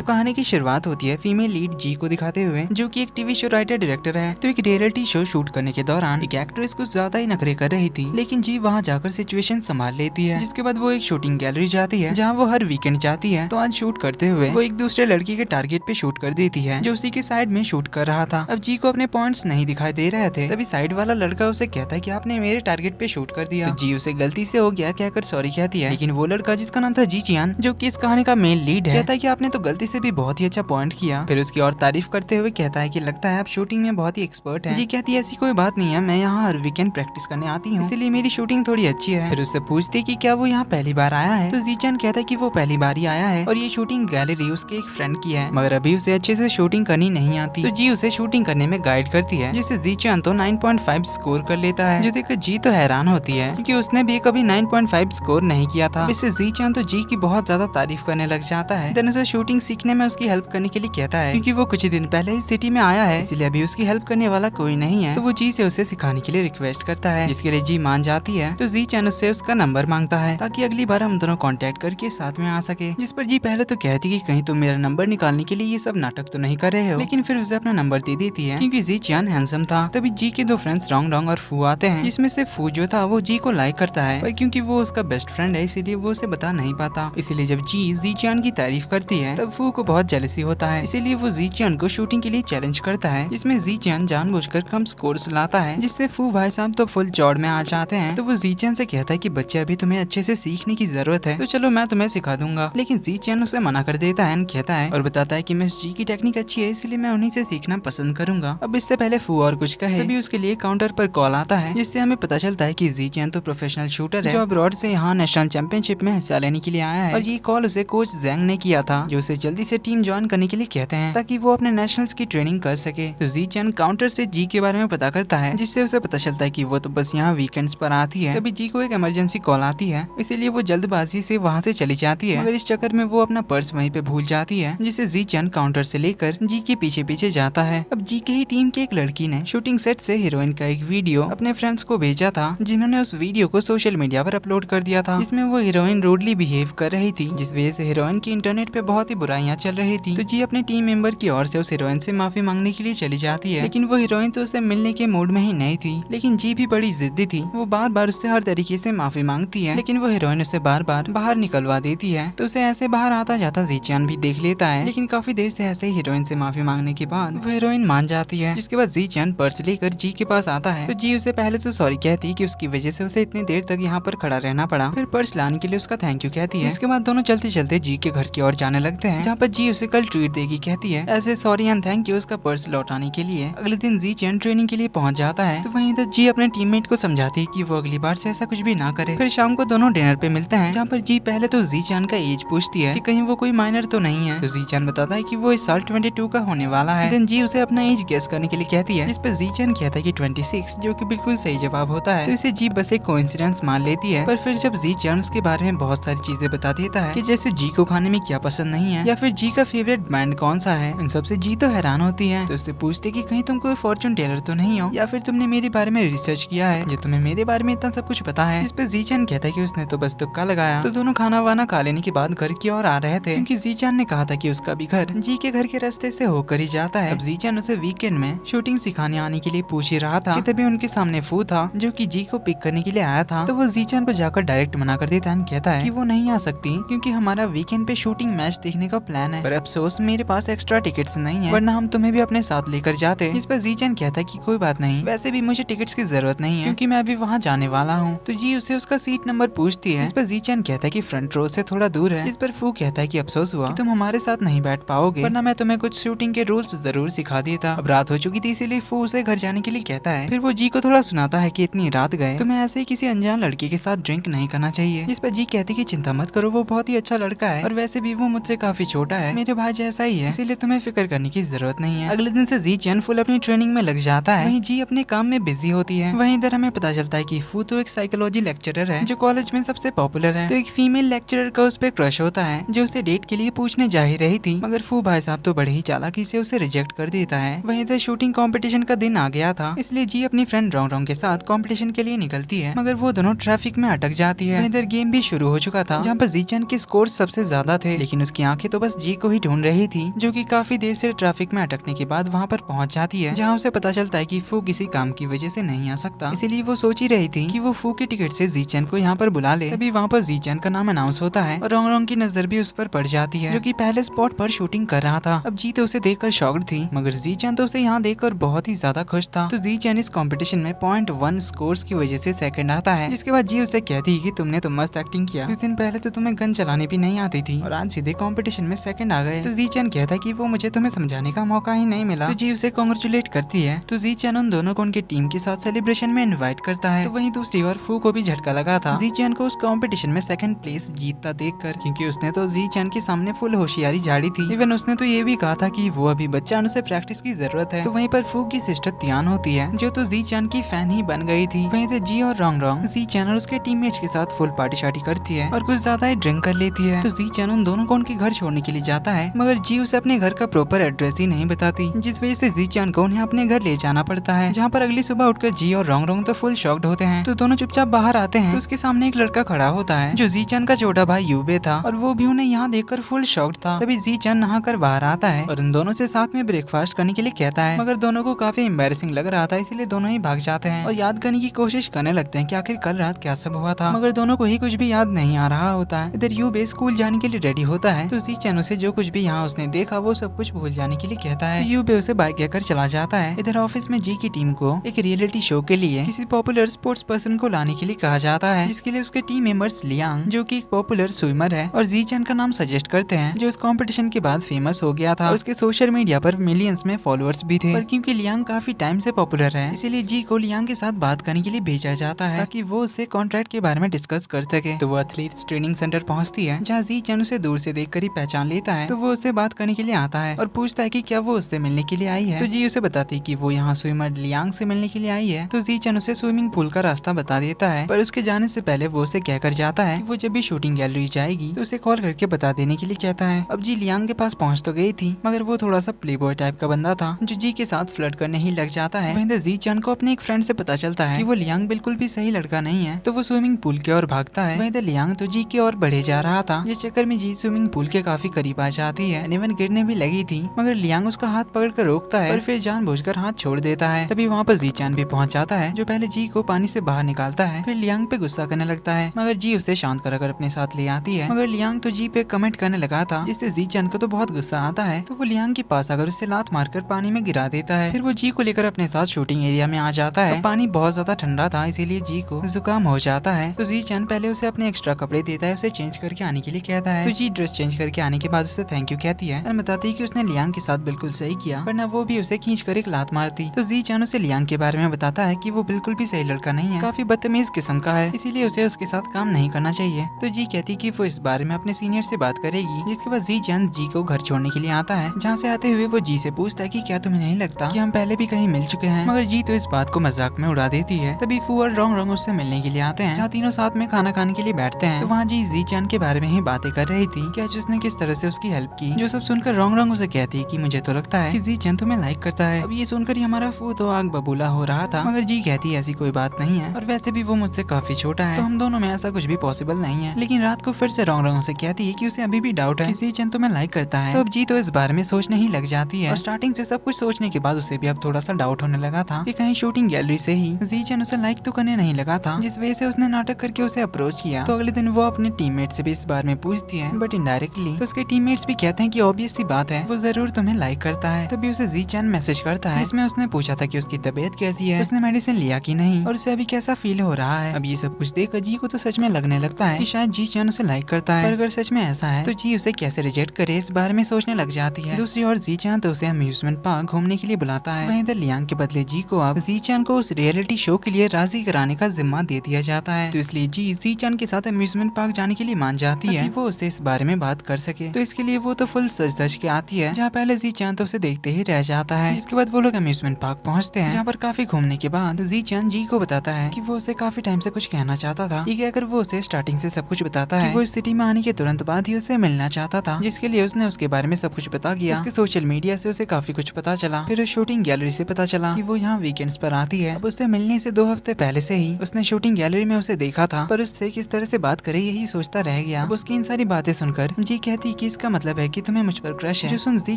कहानी की शुरुआत होती है फीमेल लीड जी को दिखाते हुए, जो कि एक टीवी शो राइटर डायरेक्टर है। तो एक रियलिटी शो शूट करने के दौरान एक एक्ट्रेस कुछ ज्यादा ही नखरे कर रही थी, लेकिन जी वहाँ जाकर सिचुएशन संभाल लेती है। जिसके बाद वो एक शूटिंग गैलरी जाती है जहाँ वो हर वीकेंड जाती है। तो आज शूट करते हुए वो एक दूसरे लड़की के टारगेट पे शूट कर देती है जो उसी के साइड में शूट कर रहा था। अब जी को अपने पॉइंट्स नहीं दिखाई दे रहे थे, तभी साइड वाला लड़का उसे कहता है कि आपने मेरे टारगेट पे शूट कर दिया। तो जी उसे गलती से हो गया कहकर सॉरी कहती है, लेकिन वो लड़का जिसका नाम था जी चियान, जो कि इस कहानी का मेन लीड है, कहता है कि आपने तो गलती से भी बहुत ही अच्छा पॉइंट किया। फिर उसकी और तारीफ करते हुए कहता है कि लगता है आप शूटिंग में बहुत ही एक्सपर्ट हैं। जी कहती है ऐसी कोई बात नहीं है, मैं यहाँ हर वीकेंड प्रैक्टिस करने आती हूँ, इसीलिए मेरी शूटिंग थोड़ी अच्छी है। फिर उससे पूछती कि क्या वो यहाँ पहली बार आया है, तो जी चियान कहता है कि वो पहली बार ही आया है और ये शूटिंग गैलरी उसके एक फ्रेंड की है, मगर अभी उसे अच्छे से शूटिंग करनी नहीं आती। तो जी उसे शूटिंग करने में गाइड करती है, जिससे जी चियान तो 9.5 स्कोर कर लेता है, जो देखकर जी तो हैरान होती है क्योंकि उसने भी कभी 9.5 स्कोर नहीं किया था। इससे जी चियान तो जी की बहुत ज्यादा तारीफ करने लग जाता है। देन उसे शूटिंग सीखने में उसकी हेल्प करने के लिए कहता है, क्योंकि वो कुछ ही दिन पहले ही सिटी में आया है, इसलिए अभी उसकी हेल्प करने वाला कोई नहीं है। तो वो जी से उसे सिखाने के लिए रिक्वेस्ट करता है, जिसके लिए जी मान जाती है। तो जी चियान उससे उसका नंबर मांगता है ताकि अगली बार हम दोनों कांटेक्ट करके साथ में आ सके। जिस पर जी पहले तो कहती कि कहीं तुम मेरा नंबर निकालने के लिए ये सब नाटक तो नहीं कर रहे हो, लेकिन फिर उसे अपना नंबर दे देती है क्योंकि जी चियान हैंडसम था। तभी जी के दो फ्रेंड्स रोंग रोंग और फू आते हैं, जिसमें से फू जो था वो जी को लाइक करता है, पर क्योंकि वो उसका बेस्ट फ्रेंड है इसीलिए वो उसे बता नहीं पाता। इसीलिए जब जी चियान की तारीफ करती है तब फू को बहुत जेलसी होता है, इसीलिए वो जी चियान को शूटिंग के लिए चैलेंज करता है, जिसमें जी चियान जानबूझकर कम स्कोर्स लाता है, जिससे फू भाई साहब तो फुल चौड़ में आ जाते हैं। तो वो जी चियान से कहता है कि बच्चे अभी तुम्हें अच्छे से सीखने की जरूरत है, तो चलो मैं तुम्हें सिखा दूंगा। लेकिन जी चियान उसे मना कर देता है, कहता है और बताता है कि मिस जी की टेक्निक अच्छी है इसलिए मैं उन्हीं से सीखना पसंद करूंगा। अब इससे पहले फू और कुछ कहे तभी उसके लिए काउंटर पर कॉल आता है, जिससे हमें पता चलता है कि जी चियान तो प्रोफेशनल शूटर है जो अब्रॉड से यहाँ नेशनल चैंपियनशिप में हिस्सा लेने के लिए आया है। और ये कॉल उसे कोच जैंग ने किया था, जो उसे जल्दी से टीम ज्वाइन करने के लिए कहते हैं ताकि वो अपने नेशनल्स की ट्रेनिंग कर सके। तो जी चियान काउंटर से जी के बारे में पता करता है, जिससे उसे पता चलता है कि वो तो बस यहाँ वीकेंड्स पर आती है। तभी जी को एक इमरजेंसी कॉल आती है, इसीलिए वो जल्दबाजी से वहाँ से चली जाती है, मगर इस चक्कर में वो अपना पर्स वहीं पे भूल जाती है, जिससे जी चियान काउंटर से लेकर जी के पीछे पीछे जाता है। अब जी के ही टीम की एक लड़की ने शूटिंग सेट से हीरोइन का एक वीडियो अपने फ्रेंड्स को भेजा था, जिन्होंने उस वीडियो को सोशल मीडिया पर अपलोड कर दिया था, जिसमें वो हीरोइन रूडली बिहेव कर रही थी, जिस वजह से हीरोइन की इंटरनेट पे बहुत ही बुराइयां चल रही थी। तो जी अपने टीम मेंबर की ओर से उस हीरोइन से माफी मांगने के लिए चली जाती है, लेकिन वो हीरोइन तो उसे मिलने के मूड में ही नहीं थी। लेकिन जी भी बड़ी जिद्दी थी, वो बार बार उससे हर तरीके से माफी मांगती है, लेकिन वो हीरोइन उसे बार बार बाहर निकलवा देती है। तो उसे ऐसे बाहर आता जाता जी चियान भी देख लेता है, लेकिन काफी देर से ऐसे हीरोइन से माफी मांगने के बाद वो हीरोइन मान जाती है। जिसके बाद जी चियान पर्स लेकर जी के पास आता है, तो जी उसे पहले तो सॉरी कहती है कि उसकी वजह से उसे इतनी देर तक यहाँ पर खड़ा रहना पड़ा, फिर पर्स लाने के लिए उसका थैंक यू कहती है। इसके बाद दोनों चलते चलते जी के घर की ओर जाने लगते हैं, जहाँ पर जी उसे कल ट्रीट देगी कहती है, ऐसे सॉरी एंड थैंक यू उसका पर्स लौटाने के लिए। अगले दिन जी चियान ट्रेनिंग के लिए पहुंच जाता है, तो वहीं इधर जी अपने टीममेट को समझाती है कि वो अगली बार से ऐसा कुछ भी ना करे। फिर शाम को दोनों डिनर पे मिलते हैं, जहाँ पर जी पहले तो जी चियान का एज पूछती है कि कहीं वो कोई माइनर तो नहीं है। तो जी चियान बताता है कि वो इस साल 22 का होने वाला है। देन जी उसे अपना एज गेस करने के लिए कहती है, जिस पर जी चियान कहता है कि 26, जो कि बिल्कुल सही जवाब होता है। तो इसे जी बस एक कोइंसिडेंस मान लेती है, पर फिर जब जी चियान उसके बारे में बहुत सारी चीजें बता देता है कि जैसे जी को खाने में क्या पसंद नहीं है या फिर जी का फेवरेट बैंड कौन सा है, इन सबसे जी तो हैरान होती है। तो उससे पूछती कि कहीं तुम कोई फॉर्चून टेलर तो नहीं हो या फिर तुमने मेरे बारे में रिसर्च किया है जो तुम्हें मेरे बारे में इतना सब कुछ पता है। इस पे जी चियान कहता है कि उसने तो बस तुक्का लगाया। तो दोनों खाना वाना खा लेने के बाद घर की ओर आ रहे थे, क्योंकि जी चियान ने कहा था कि उसका भी घर जी के घर के रास्ते से होकर ही जाता है। अब जी चियान उसे वीकेंड में शूटिंग सिखाने आने के लिए पूछ ही रहा था कि तभी उनके सामने फू था, जो कि जी को पिक करने के लिए आया था। तो वो जी चियान को जाकर डायरेक्ट मना कर देता है, कहता है कि वो नहीं आ सकती क्योंकि हमारा वीकेंड पे शूटिंग मैच देखने का प्लान है, पर अफसोस मेरे पास एक्स्ट्रा टिकट्स नहीं है, वरना हम तुम्हें भी अपने साथ लेकर जाते। इस पर जी चियान कहता है कि कोई बात नहीं, वैसे भी मुझे टिकट्स की जरूरत नहीं है क्योंकि मैं अभी वहाँ जाने वाला हूँ। तो जी उसे उसका सीट नंबर पूछती है। इस पर जी चियान कहता है कि फ्रंट रो से थोड़ा दूर है। इस पर फू कहता है कि अफसोस हुआ कि तुम हमारे साथ नहीं बैठ पाओगे, वरना मैं तुम्हें कुछ शूटिंग के रूल्स जरूर सिखा देता। अब रात हो चुकी थी, इसीलिए फू उसे घर जाने के लिए कहता है। फिर वो जी को थोड़ा सुनाता है कि इतनी रात गए तुम्हें ऐसे ही किसी अनजान लड़के के साथ ड्रिंक नहीं करना चाहिए। इस पर जी कहती कि चिंता मत करो, वो बहुत ही अच्छा लड़का है और वैसे भी वो मुझसे काफी छोटा है, मेरे भाई जैसा ही है, इसीलिए तुम्हें फिक्र करने की जरूरत नहीं है। अगले दिन से जी चियान फुल अपनी ट्रेनिंग में लग जाता है, वहीं जी अपने काम में बिजी होती है। वहीं इधर हमें पता चलता है कि फू तो एक साइकोलॉजी लेक्चरर है जो कॉलेज में सबसे पॉपुलर है। तो एक फीमेल लेक्चरर का उस पर क्रश होता है जो उसे डेट के लिए पूछने जा ही रही थी, मगर फू भाई साहब तो बड़े ही चालाकी से उसे रिजेक्ट कर देता है। वहीं इधर शूटिंग कंपटीशन का दिन आ गया था, इसलिए जी अपनी फ्रेंड रोंग रोंग के साथ कंपटीशन के लिए निकलती है, मगर वो दोनों ट्रैफिक में अटक जाती है। इधर गेम भी शुरू हो चुका था, जहाँ पर जी चियान के स्कोर सबसे ज्यादा थे, लेकिन उसकी आंखें तो बस बस जी को ही ढूंढ रही थी, जो कि काफी देर से ट्रैफिक में अटकने के बाद वहाँ पर पहुँच जाती है, जहाँ उसे पता चलता है कि फू किसी काम की वजह से नहीं आ सकता। इसीलिए वो सोच ही रही थी कि वो फू की टिकट से जीचन को यहाँ पर बुला ले। तभी वहाँ पर जीचन का नाम अनाउंस होता है और रोंग रोंग की नजर भी उस पर पड़ जाती है, जो कि पहले स्पॉट पर शूटिंग कर रहा था। अब जी तो उसे देखकर शॉक्ड थी, मगर जीचन तो उसे यहाँ देखकर बहुत ही ज्यादा खुश था। तो जीचन इस कंपटीशन में 0.1 स्कोर्स की वजह से सेकंड आता है, जिसके बाद जी उसे कहती है कि तुमने तो मस्त एक्टिंग किया, कुछ दिन पहले तो तुम्हें गन चलाने भी नहीं आती थी और आज सीधे कंपटीशन में सेकंड आ गए। तो जीचन कहता है कि वो मुझे तुम्हें समझाने का मौका ही नहीं मिला। तो जी उसे कांग्रेचुलेट करती है। तो जीचन उन दोनों को उनकी टीम के साथ सेलिब्रेशन में इनवाइट करता है। तो वहीं दूसरी ओर फू को भी झटका लगा था जीचन को उस कंपटीशन में सेकंड प्लेस जीतता देखकर, क्योंकि उसने तो जीचन के सामने फुल होशियारी झाड़ी थी। इवन उसने तो ये भी कहा था कि वो अभी बच्चा, उसे प्रैक्टिस की जरूरत है। तो वहीं पर फू की सिस्टर तियान होती है, जो तो जीचन की फैन ही बन गई थी। वहीं से जी और रोंग रोंग जीचन और उसके टीममेट्स के साथ फुल पार्टी शार्टी करती है और कुछ ज्यादा ही ड्रिंक कर लेती है। तो जीचन उन दोनों को उनके घर छोड़ने के लिए जाता है, मगर जी उसे अपने घर का प्रॉपर एड्रेस ही नहीं बताती, जिस वजह से जीचन को उन्हें अपने घर ले जाना पड़ता है। जहाँ पर अगली सुबह उठकर जी और रोंग रोंग तो फुल शॉक्ड होते हैं। तो दोनों चुपचाप बाहर आते हैं। तो उसके सामने एक लड़का खड़ा होता है जो जीचन का छोटा भाई यूबे था, और वो भी उन्हें यहाँ देखकर फुल शॉक्ड था। तभी जीचन नहाकर बाहर आता है और उन दोनों से साथ में ब्रेकफास्ट करने के लिए कहता है, मगर दोनों को काफी एम्बैरेसिंग लग रहा था, इसलिए दोनों ही भाग जाते हैं और याद करने की कोशिश करने लगते हैं कि आखिर कल रात क्या सब हुआ था, मगर दोनों को ही कुछ भी याद नहीं आ रहा होता है। इधर यूबे स्कूल जाने के लिए रेडी होता है, तो जीचन उसे जो कुछ भी यहाँ उसने देखा वो सब कुछ भूल जाने के लिए कहता है। तो यूबे उसे बाय कहकर चला जाता है। इधर ऑफिस में जी की टीम को एक रियलिटी शो के लिए किसी पॉपुलर स्पोर्ट्स पर्सन को लाने के लिए कहा जाता है, जिसके लिए उसके टीम मेंबर्स लियांग, जो कि एक पॉपुलर स्विमर है, और जीचन का नाम सजेस्ट करते हैं, जो इस कंपटीशन के बाद फेमस हो गया था। उसके सोशल मीडिया पर मिलियंस में फॉलोअर्स भी थे, पर क्योंकि लियांग काफी टाइम से पॉपुलर है, इसीलिए जी को लियांग के साथ बात करने के लिए भेजा जाता है, ताकि वो उससे कॉन्ट्रैक्ट के बारे में डिस्कस कर सके। तो वो एथलीट्स ट्रेनिंग सेंटर पहुंचती है, जहाँ जीचन उसे दूर से देखकर ही पहचान लेता है। तो वो उससे बात करने के लिए आता है और पूछता है कि क्या वो उससे मिलने के लिए आई है। तो जी उसे बताती है कि वो यहाँ स्विमर लियांग से मिलने के लिए आई है। तो जीचन उसे स्विमिंग पूल का रास्ता बता देता है, पर उसके जाने से पहले वो उसे कहकर जाता है कि वो जब भी शूटिंग गैलरी जाएगी तो उसे कॉल करके बता देने के लिए कहता है। अब जी लियांग के पास पहुंच तो गई थी, मगर वो थोड़ा सा प्लेबॉय टाइप का बंदा था, जो जी के साथ फ्लर्ट करने ही लग जाता है। वहीं जीचन को अपने एक फ्रेंड से पता चलता है कि वो लियांग बिल्कुल भी सही लड़का नहीं है, तो वो स्विमिंग पूल की ओर भागता है। वहीं लियांग तो जी की ओर बढ़े जा रहा था, जिस चक्कर में जी स्विमिंग पूल के काफी करीब आ जाती है, इवन गिरने भी लगी थी, मगर लियांग उसका हाथ पकड़कर रोकता है, पर फिर जानबूझकर हाथ छोड़ देता है। तभी वहाँ पर जीचन भी पहुंच जाता है, जो पहले जी को पानी से बाहर निकालता है, फिर लियांग पे गुस्सा करने लगता है, मगर जी उसे शांत कर अपने साथ ले आती है। मगर लियांग तो जी पे कमेंट करने लगा था, जिससे जीचन को तो बहुत गुस्सा आता है। तो वो लियांग के पास अगर उसे लात मारकर पानी में गिरा देता है। फिर वो जी को लेकर अपने साथ शूटिंग एरिया में आ जाता है। पानी बहुत ज्यादा ठंडा था, इसीलिए जी को जुकाम हो जाता है। तो जीचन पहले उसे अपने एक्स्ट्रा कपड़े देता है, उसे चेंज करके आने के लिए कहता है। तो जी ड्रेस चेंज करके आने के बाद उसे थैंक यू कहती है और बताती है कि उसने लियांग के साथ बिल्कुल सही किया, वरना वो भी उसे खींच कर एक लात मारती। तो जीचन उसे लियांग के बारे में बताता है कि वो बिल्कुल भी सही लड़का नहीं है, काफी बदतमीज किस्म का है, इसीलिए उसे उसके साथ काम नहीं करना चाहिए। तो जी कहती कि वो इस बारे में अपने सीनियर से बात करेगी, जिसके बाद जीचन जी को घर छोड़ने के लिए आता है, जहाँ से आते हुए वो जी से पूछता है कि क्या तुम्हें नहीं लगता कि हम पहले भी कहीं मिल चुके हैं, मगर जी तो इस बात को मजाक में उड़ा देती है। तभी फू और रोंग रोंग उससे मिलने के लिए आते हैं, जहाँ तीनों साथ में खाना खाने के लिए बैठते हैं। तो वहाँ जी जीचन के बारे में ही बातें कर रही थी कि आज उसने किस तरह से उसकी हेल्प की, जो सब सुनकर रोंग रोंग उसे कहती है कि मुझे तो लगता है कि जीचन तुम्हें लाइक करता है। अब ये सुनकर ही हमारा फू तो आग बबूला हो रहा था, मगर जी कहती है ऐसी कोई बात नहीं है, और वैसे भी वो मुझसे काफी छोटा है, तो हम दोनों में ऐसा कुछ भी पॉसिबल नहीं है। लेकिन रात को फिर से रोंग रोंग उसे कहती है कि उसे अभी भी डाउट है कि जीचन तुम्हें लाइक करता है। तो अब जी तो इस बारे में सोचने ही लग जाती है, और स्टार्टिंग से सब कुछ सोचने के बाद उसे भी अब थोड़ा सा डाउट होने लगा था कि कहीं शूटिंग गैलरी से ही जीचन उसे लाइक तो करने नहीं लगा था, जिस वजह से उसने नाटक करके उसे अप्रोच किया। तो अगले दिन वो अपने टीममेट से भी इस बारे में पूछती है, बट इनडायरेक्टली। तो उसके टीममेट्स भी कहते हैं कि ऑब्वियस सी बात है, वो जरूर तुम्हें लाइक करता है। तभी उसे जीचन मैसेज करता है, जिसमें उसने पूछा था कि उसकी तबीयत कैसी है, उसने मेडिसिन लिया कि नहीं, और उसे अभी कैसा फील हो रहा है। अब ये सब कुछ देखकर जी को तो सच में लगने लगता है कि शायद जीचन उसे लाइक करता है, पर अगर सच में ऐसा है तो जी उसे कैसे रिजेक्ट करे, इस बारे में सोचने लग जाती है। दूसरी ओर जीचन तो उसे अम्यूजमेंट पार्क घूमने के लिए बुलाता है। वहीं इधर लियांग के बदले जी को अब जीचन को उस रियलिटी शो के लिए राजी कराने का जिम्मा दे दिया जाता है। तो इसलिए जी जीचन के साथ अम्यूजमेंट पार्क जाने के लिए मान जाती है, वो उससे इस बारे में बात कर सके। तो इसके लिए वो तो फुल सज धज के आती है, जहाँ पहले जीचन तो उसे देखते ही रह जाता है। जिसके बाद वो लोग अम्यूजमेंट पार्क पहुँचते हैं, जहाँ पर काफी घूमने के बाद जीचन जी को बताता है कि वो उसे काफी टाइम से कुछ कहना चाहता था। ये कहकर वो उसे स्टार्टिंग से सब कुछ बताता है, वो इस सिटी में आने के तुरंत बाद ही उसे मिलना चाहता था, जिसके लिए उसने उसके बारे में सब कुछ बता दिया। उसके सोशल मीडिया से उसे काफी कुछ पता चला। फिर उस शूटिंग गैलरी से पता चला कि वो यहाँ वीकेंड्स पर आती है। अब उससे मिलने से 2 हफ्ते पहले से ही उसने शूटिंग गैलरी में उसे देखा था, पर उससे किस तरह से बात करे यही सोचता रह गया। अब उसकी इन सारी बातें सुनकर जी कहती कि इसका मतलब है कि तुम्हें मुझ पर क्रश है। जो सुन जी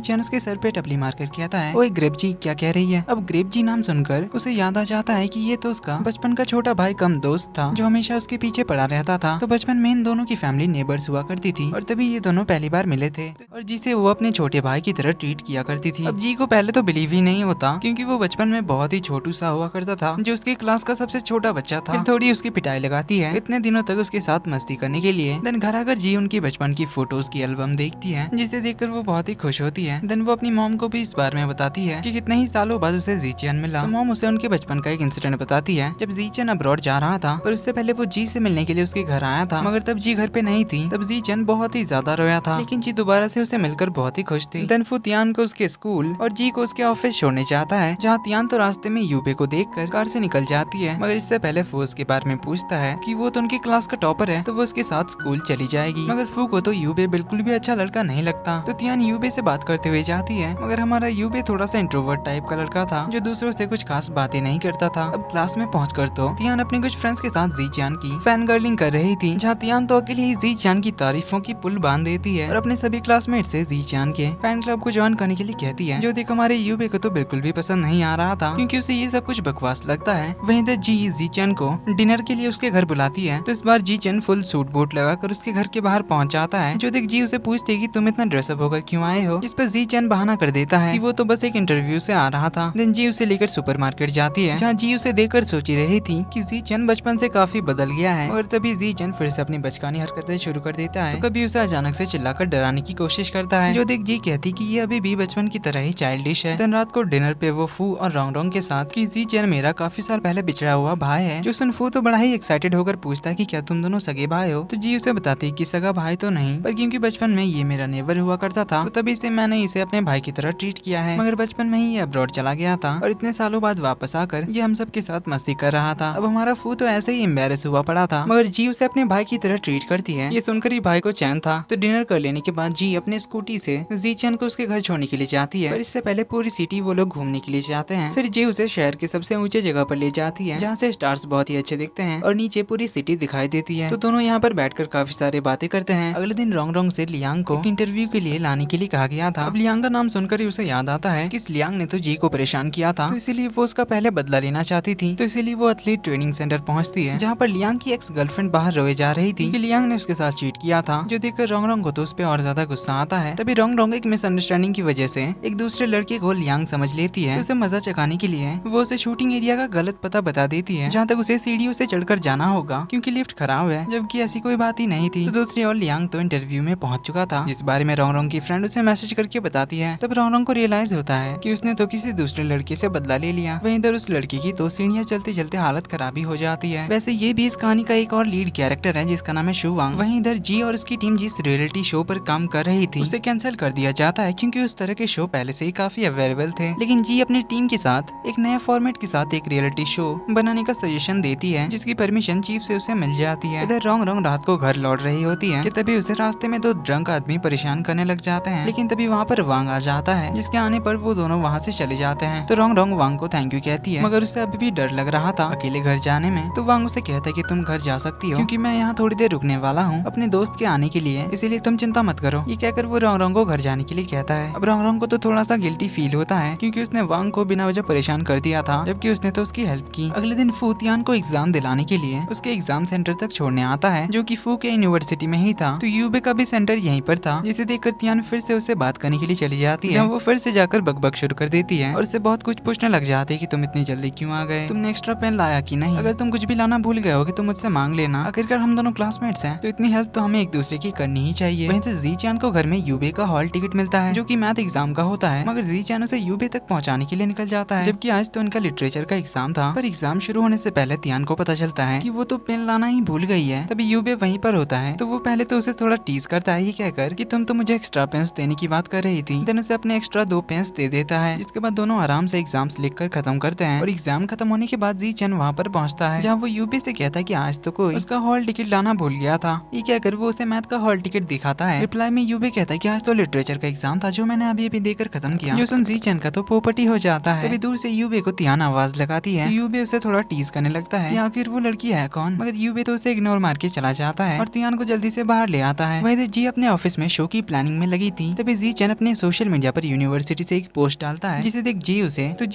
चैन उसके सर पे टपली मार कर कहता है, ओए ग्रेप जी क्या कह रही है। अब ग्रेप जी नाम सुनकर उसे याद आ जाता है कि ये तो उसका बचपन का छोटा भाई कम दोस्त था जो हमेशा उसके पीछे पड़ा रहता था। तो बचपन में इन दोनों की फैमिली नेबर्स हुआ करती थी और तभी ये दोनों पहली बार मिले थे और जिसे वो अपने छोटे भाई की तरह ट्रीट किया करती थी। अब जी को पहले तो बिलीव ही नहीं होता क्योंकि वो बचपन में बहुत ही छोटू सा हुआ करता था जो उसकी क्लास का सबसे छोटा बच्चा था। फिर थोड़ी उसकी पिटाई लगाती है इतने दिनों तक उसके साथ मस्ती करने के लिए। देन घर आकर जी उनकी बचपन की फोटोज की एल्बम देखती है जिसे देखकर वो बहुत ही खुश होती है। देन वो अपनी मॉम को भी इस बारे में बताती है कि कितने ही सालों बाद उसे जीचियन मिला। तो मॉम उसे उनके बचपन का एक इंसिडेंट बताती है जब जीचियन अब्रॉड जा रहा था पर उससे पहले वो जी से मिलने के लिए उसके घर आया था मगर तब जी घर पे नहीं थी। तब जीचियन बहुत ही ज्यादा रोया था लेकिन जी दोबारा से उसे मिलकर बहुत ही खुश थी। देन वो तियान को उसके स्कूल और जी को उसके ऑफिस छोड़ने जाता है जहाँ तियान तो रास्ते में यूबे को देखकर कार से निकल जाती है मगर इससे पहले वो उसके बारे में पूछता है कि वो तो उनकी क्लास का टॉपर है तो वो उसके साथ स्कूल चली जाएगी। मगर फू को तो यूबे बिल्कुल भी अच्छा लड़का नहीं लगता तो तियान यूबे से बात करते हुए जाती है मगर हमारा यूबे थोड़ा सा इंट्रोवर्ट टाइप का लड़का था जो दूसरों से कुछ खास बातें नहीं करता था। अब क्लास में पहुंचकर तो तियान अपने कुछ फ्रेंड्स के साथ जीचियान की फैन गर्लिंग कर रही थी जहाँ तियान तो अकेले ही जीचियान की तारीफों की पुल बांध देती है और अपने सभी क्लासमेट से जीचियान के फैन क्लब को ज्वाइन करने के लिए कहती है जो देख हमारे यूबे को तो बिल्कुल भी पसंद नहीं आ रहा था क्योंकि उसे ये सब कुछ बकवास लगता है। वहीं इधर जी जीचियान को डिनर के लिए उसके घर बुलाती है तो इस बार जीचियान फुल सूट बूट लगाकर उसके घर के बाहर पहुंच जाता है जो देख जी उसे पूछती है कि तुम इतना ड्रेसअप होकर क्यों आए हो। जिस पर जीचियान बहाना कर देता है कि वो तो बस एक इंटरव्यू से आ रहा था। देन जी उसे लेकर सुपरमार्केट जाती है जहाँ जी उसे देखकर सोच रही थी कि जीचियान बचपन से काफी बदल गया है मगर तभी जीचियान फिर से अपनी बचकानी हरकतें शुरू कर देता है। तो कभी उसे अचानक से चिल्लाकर डराने की कोशिश करता है जो देख जी कहती कि ये अभी भी बचपन की तरह ही चाइल्डिश है। दिन रात को डिनर पे वो फू और रोंग रोंग के साथ कि जीचियान मेरा काफी साल पहले बिछड़ा हुआ भाई है। जो सुन फू तो बड़ा ही एक्साइटेड होकर पूछता है कि क्या तुम दोनों सगे भाई हो। तो जी उसे बताती है कि सगा भाई तो नहीं पर क्योंकि बचपन में ये मेरा नेबर हुआ करता था तो तभी से मैंने इसे अपने भाई की तरह ट्रीट किया है मगर बचपन में ही ये अब्रॉड चला गया था और इतने सालों बाद वापस आकर ये हम सब के साथ मस्ती कर रहा था। अब हमारा फू तो ऐसे ही एम्बेरस हुआ पड़ा था मगर जी उसे अपने भाई की तरह ट्रीट करती है। ये सुनकर ही भाई को चैन था। तो डिनर कर लेने के बाद जी अपने स्कूटी से जीचियन को उसके घर छोड़ने के लिए जाती है पर इससे पहले पूरी सिटी वो लोग घूमने के लिए जाते हैं। फिर जी उसे शहर के सबसे ऊंचे जगह पर ले जाती है जहाँ से स्टार्स बहुत ही अच्छे दिखते हैं और नीचे पूरी सिटी दिखाई देती है। तो दोनों यहाँ पर बैठकर काफी सारी बातें करते हैं। अगले दिन रोंग रोंग से लियांग को इंटरव्यू के लिए लाने के लिए कहा गया था। अब लियांग का नाम सुनकर ही उसे याद आता है कि इस लियांग ने तो जी को परेशान किया था तो इसीलिए वो उसका पहले बदला लेना चाहती थी। तो इसीलिए वो एथलीट ट्रेनिंग सेंटर पहुंचती है जहाँ पर लियांग की एक्स गर्लफ्रेंड बाहर रोए जा रही थी कि लियांग ने उसके साथ चीट किया था जो देखकर रोंग रोंग को तो उस पर और ज्यादा गुस्सा आता है। तभी रोंग रोंग एक मिसअंडरस्टैंडिंग की वजह से एक दूसरे लड़के को लियांग समझ लेती है। तो उसे मजा चकाने के लिए वो उसे शूटिंग एरिया का गलत पता बता देती है जहाँ तक उसे सीढ़ियों से चढ़कर जाना होगा क्योंकि लिफ्ट खराब है जबकि ऐसी कोई बात ही नहीं थी। तो दूसरी ओर लियांग तो इंटरव्यू में पहुंच चुका था जिस बारे में रोंग रोंग की फ्रेंड उसे मैसेज करके बताती है। तब रोंग रोंग को रियलाइज होता है कि उसने तो किसी दूसरे लड़के से बदला ले लिया। वहीं इधर उस लड़की की तो सीढ़ियां चलते चलते हालत खराबी हो जाती है। वैसे ये भी इस कहानी का एक और लीड कैरेक्टर है जिसका नाम है शुवांग। वहीं इधर जी और उसकी टीम जिस रियलिटी शो पर काम कर रही थी उसे कैंसिल कर दिया जाता है क्योंकि उस तरह के शो पहले से ही काफी अवेलेबल थे। लेकिन जी अपनी टीम के साथ एक नया फॉर्मेट के साथ एक रियलिटी शो बनाने का सजेशन देती है जिसकी परमिशन चीफ से उसे मिल जाती है। इधर रोंग रोंग रात को घर लौट रही होती है कि तभी उसे रास्ते में दो ड्रंक आदमी परेशान करने लग जाते हैं। लेकिन तभी वहाँ पर वांग आ जाता है जिसके आने पर वो दोनों वहाँ से चले जाते हैं। तो रोंग रोंग वांग को थैंक यू कहती है मगर उसे अभी भी डर लग रहा था अकेले घर जाने में। तो वांग उसे कहता है कि तुम घर जा सकती हो क्योंकि मैं यहाँ थोड़ी देर रुकने वाला हूँ अपने दोस्त के आने के लिए, इसीलिए तुम चिंता मत करो। ये कहकर वो रोंग रोंग को घर जाने के लिए कहता है। अब रोंग रोंग को तो थोड़ा सा गिल्टी फील होता है क्योंकि उसने वांग को बिना वजह परेशान कर दिया था जबकि उसने तो उसकी हेल्प की। अगले दिन फू तियान को एग्जाम दिलाने के लिए उसके एग्जाम सेंटर तक छोड़ने आता है जो कि फू के यूनिवर्सिटी में ही था। तो यूबे का भी सेंटर यहीं पर था जिसे देखकर तियान फिर से उससे बात करने के लिए चली जाती है जहाँ वो फिर से जाकर बकबक शुरू कर देती है और उससे बहुत कुछ पूछने लग जाते हैं कि तुम इतनी जल्दी क्यों आ गए, तुमने एक्स्ट्रा पेन लाया कि नहीं, अगर तुम कुछ भी लाना भूल गए होगे तो मुझसे मांग लेना, आखिरकार हम दोनों क्लासमेट्स हैं तो इतनी हेल्प तो हमें एक दूसरे की करनी ही चाहिए। वहीं से जी चैन को घर में यूबे का हॉल टिकट मिलता है जो कि मैथ एग्जाम का होता है मगर जी चैन उसे यूबे तक पहुंचाने के लिए निकल जाता है जबकि आज तो उनका लिटरेचर का एग्जाम था। पर एग्जाम शुरू होने से पहले तियान को पता चलता है कि वो तो पेन लाना ही भूल गई है। तभी यूबे वहीं पर होता है तो वो पहले तो उसे थोड़ा टीज करता है ये कहकर कि तुम तो मुझे एक्स्ट्रा पेन्स देने की बात कर रही थी। देन उसे अपने एक्स्ट्रा 2 पेन्स दे देता है जिसके बाद दोनों आराम से एग्जाम्स लिखकर खत्म करते हैं। और एग्जाम खत्म होने के बाद जी चैन वहाँ पर पहुँचता है जहाँ वो यूबे से कहता है कि आज तो कोई उसका हॉल टिकट लाना भूल गया था। ये कहकर वो उसे मैथ का हॉल टिकट दिखाता है। रिप्लाई में यूबे कहता है कि आज तो लिटरेचर का एग्जाम था जो मैंने अभी अभी देकर खत्म किया। जो सुन जी चैन का तो पोपटी हो जाता है। तभी दूर से यूबे को तियान आवाज लगाती है। यूबे उसे थोड़ा टीज करने लगता है आखिर वो लड़की है कौन, मगर यूबे तो उसे इग्नोर मार के चला जाता है और तियान को जल्दी से बाहर ले आता है। वही जी अपने ऑफिस में शो की प्लानिंग में लगी थी तभी जी चैन अपने सोशल मीडिया पर यूनिवर्सिटी से एक पोस्ट डालता है जिसे देख जी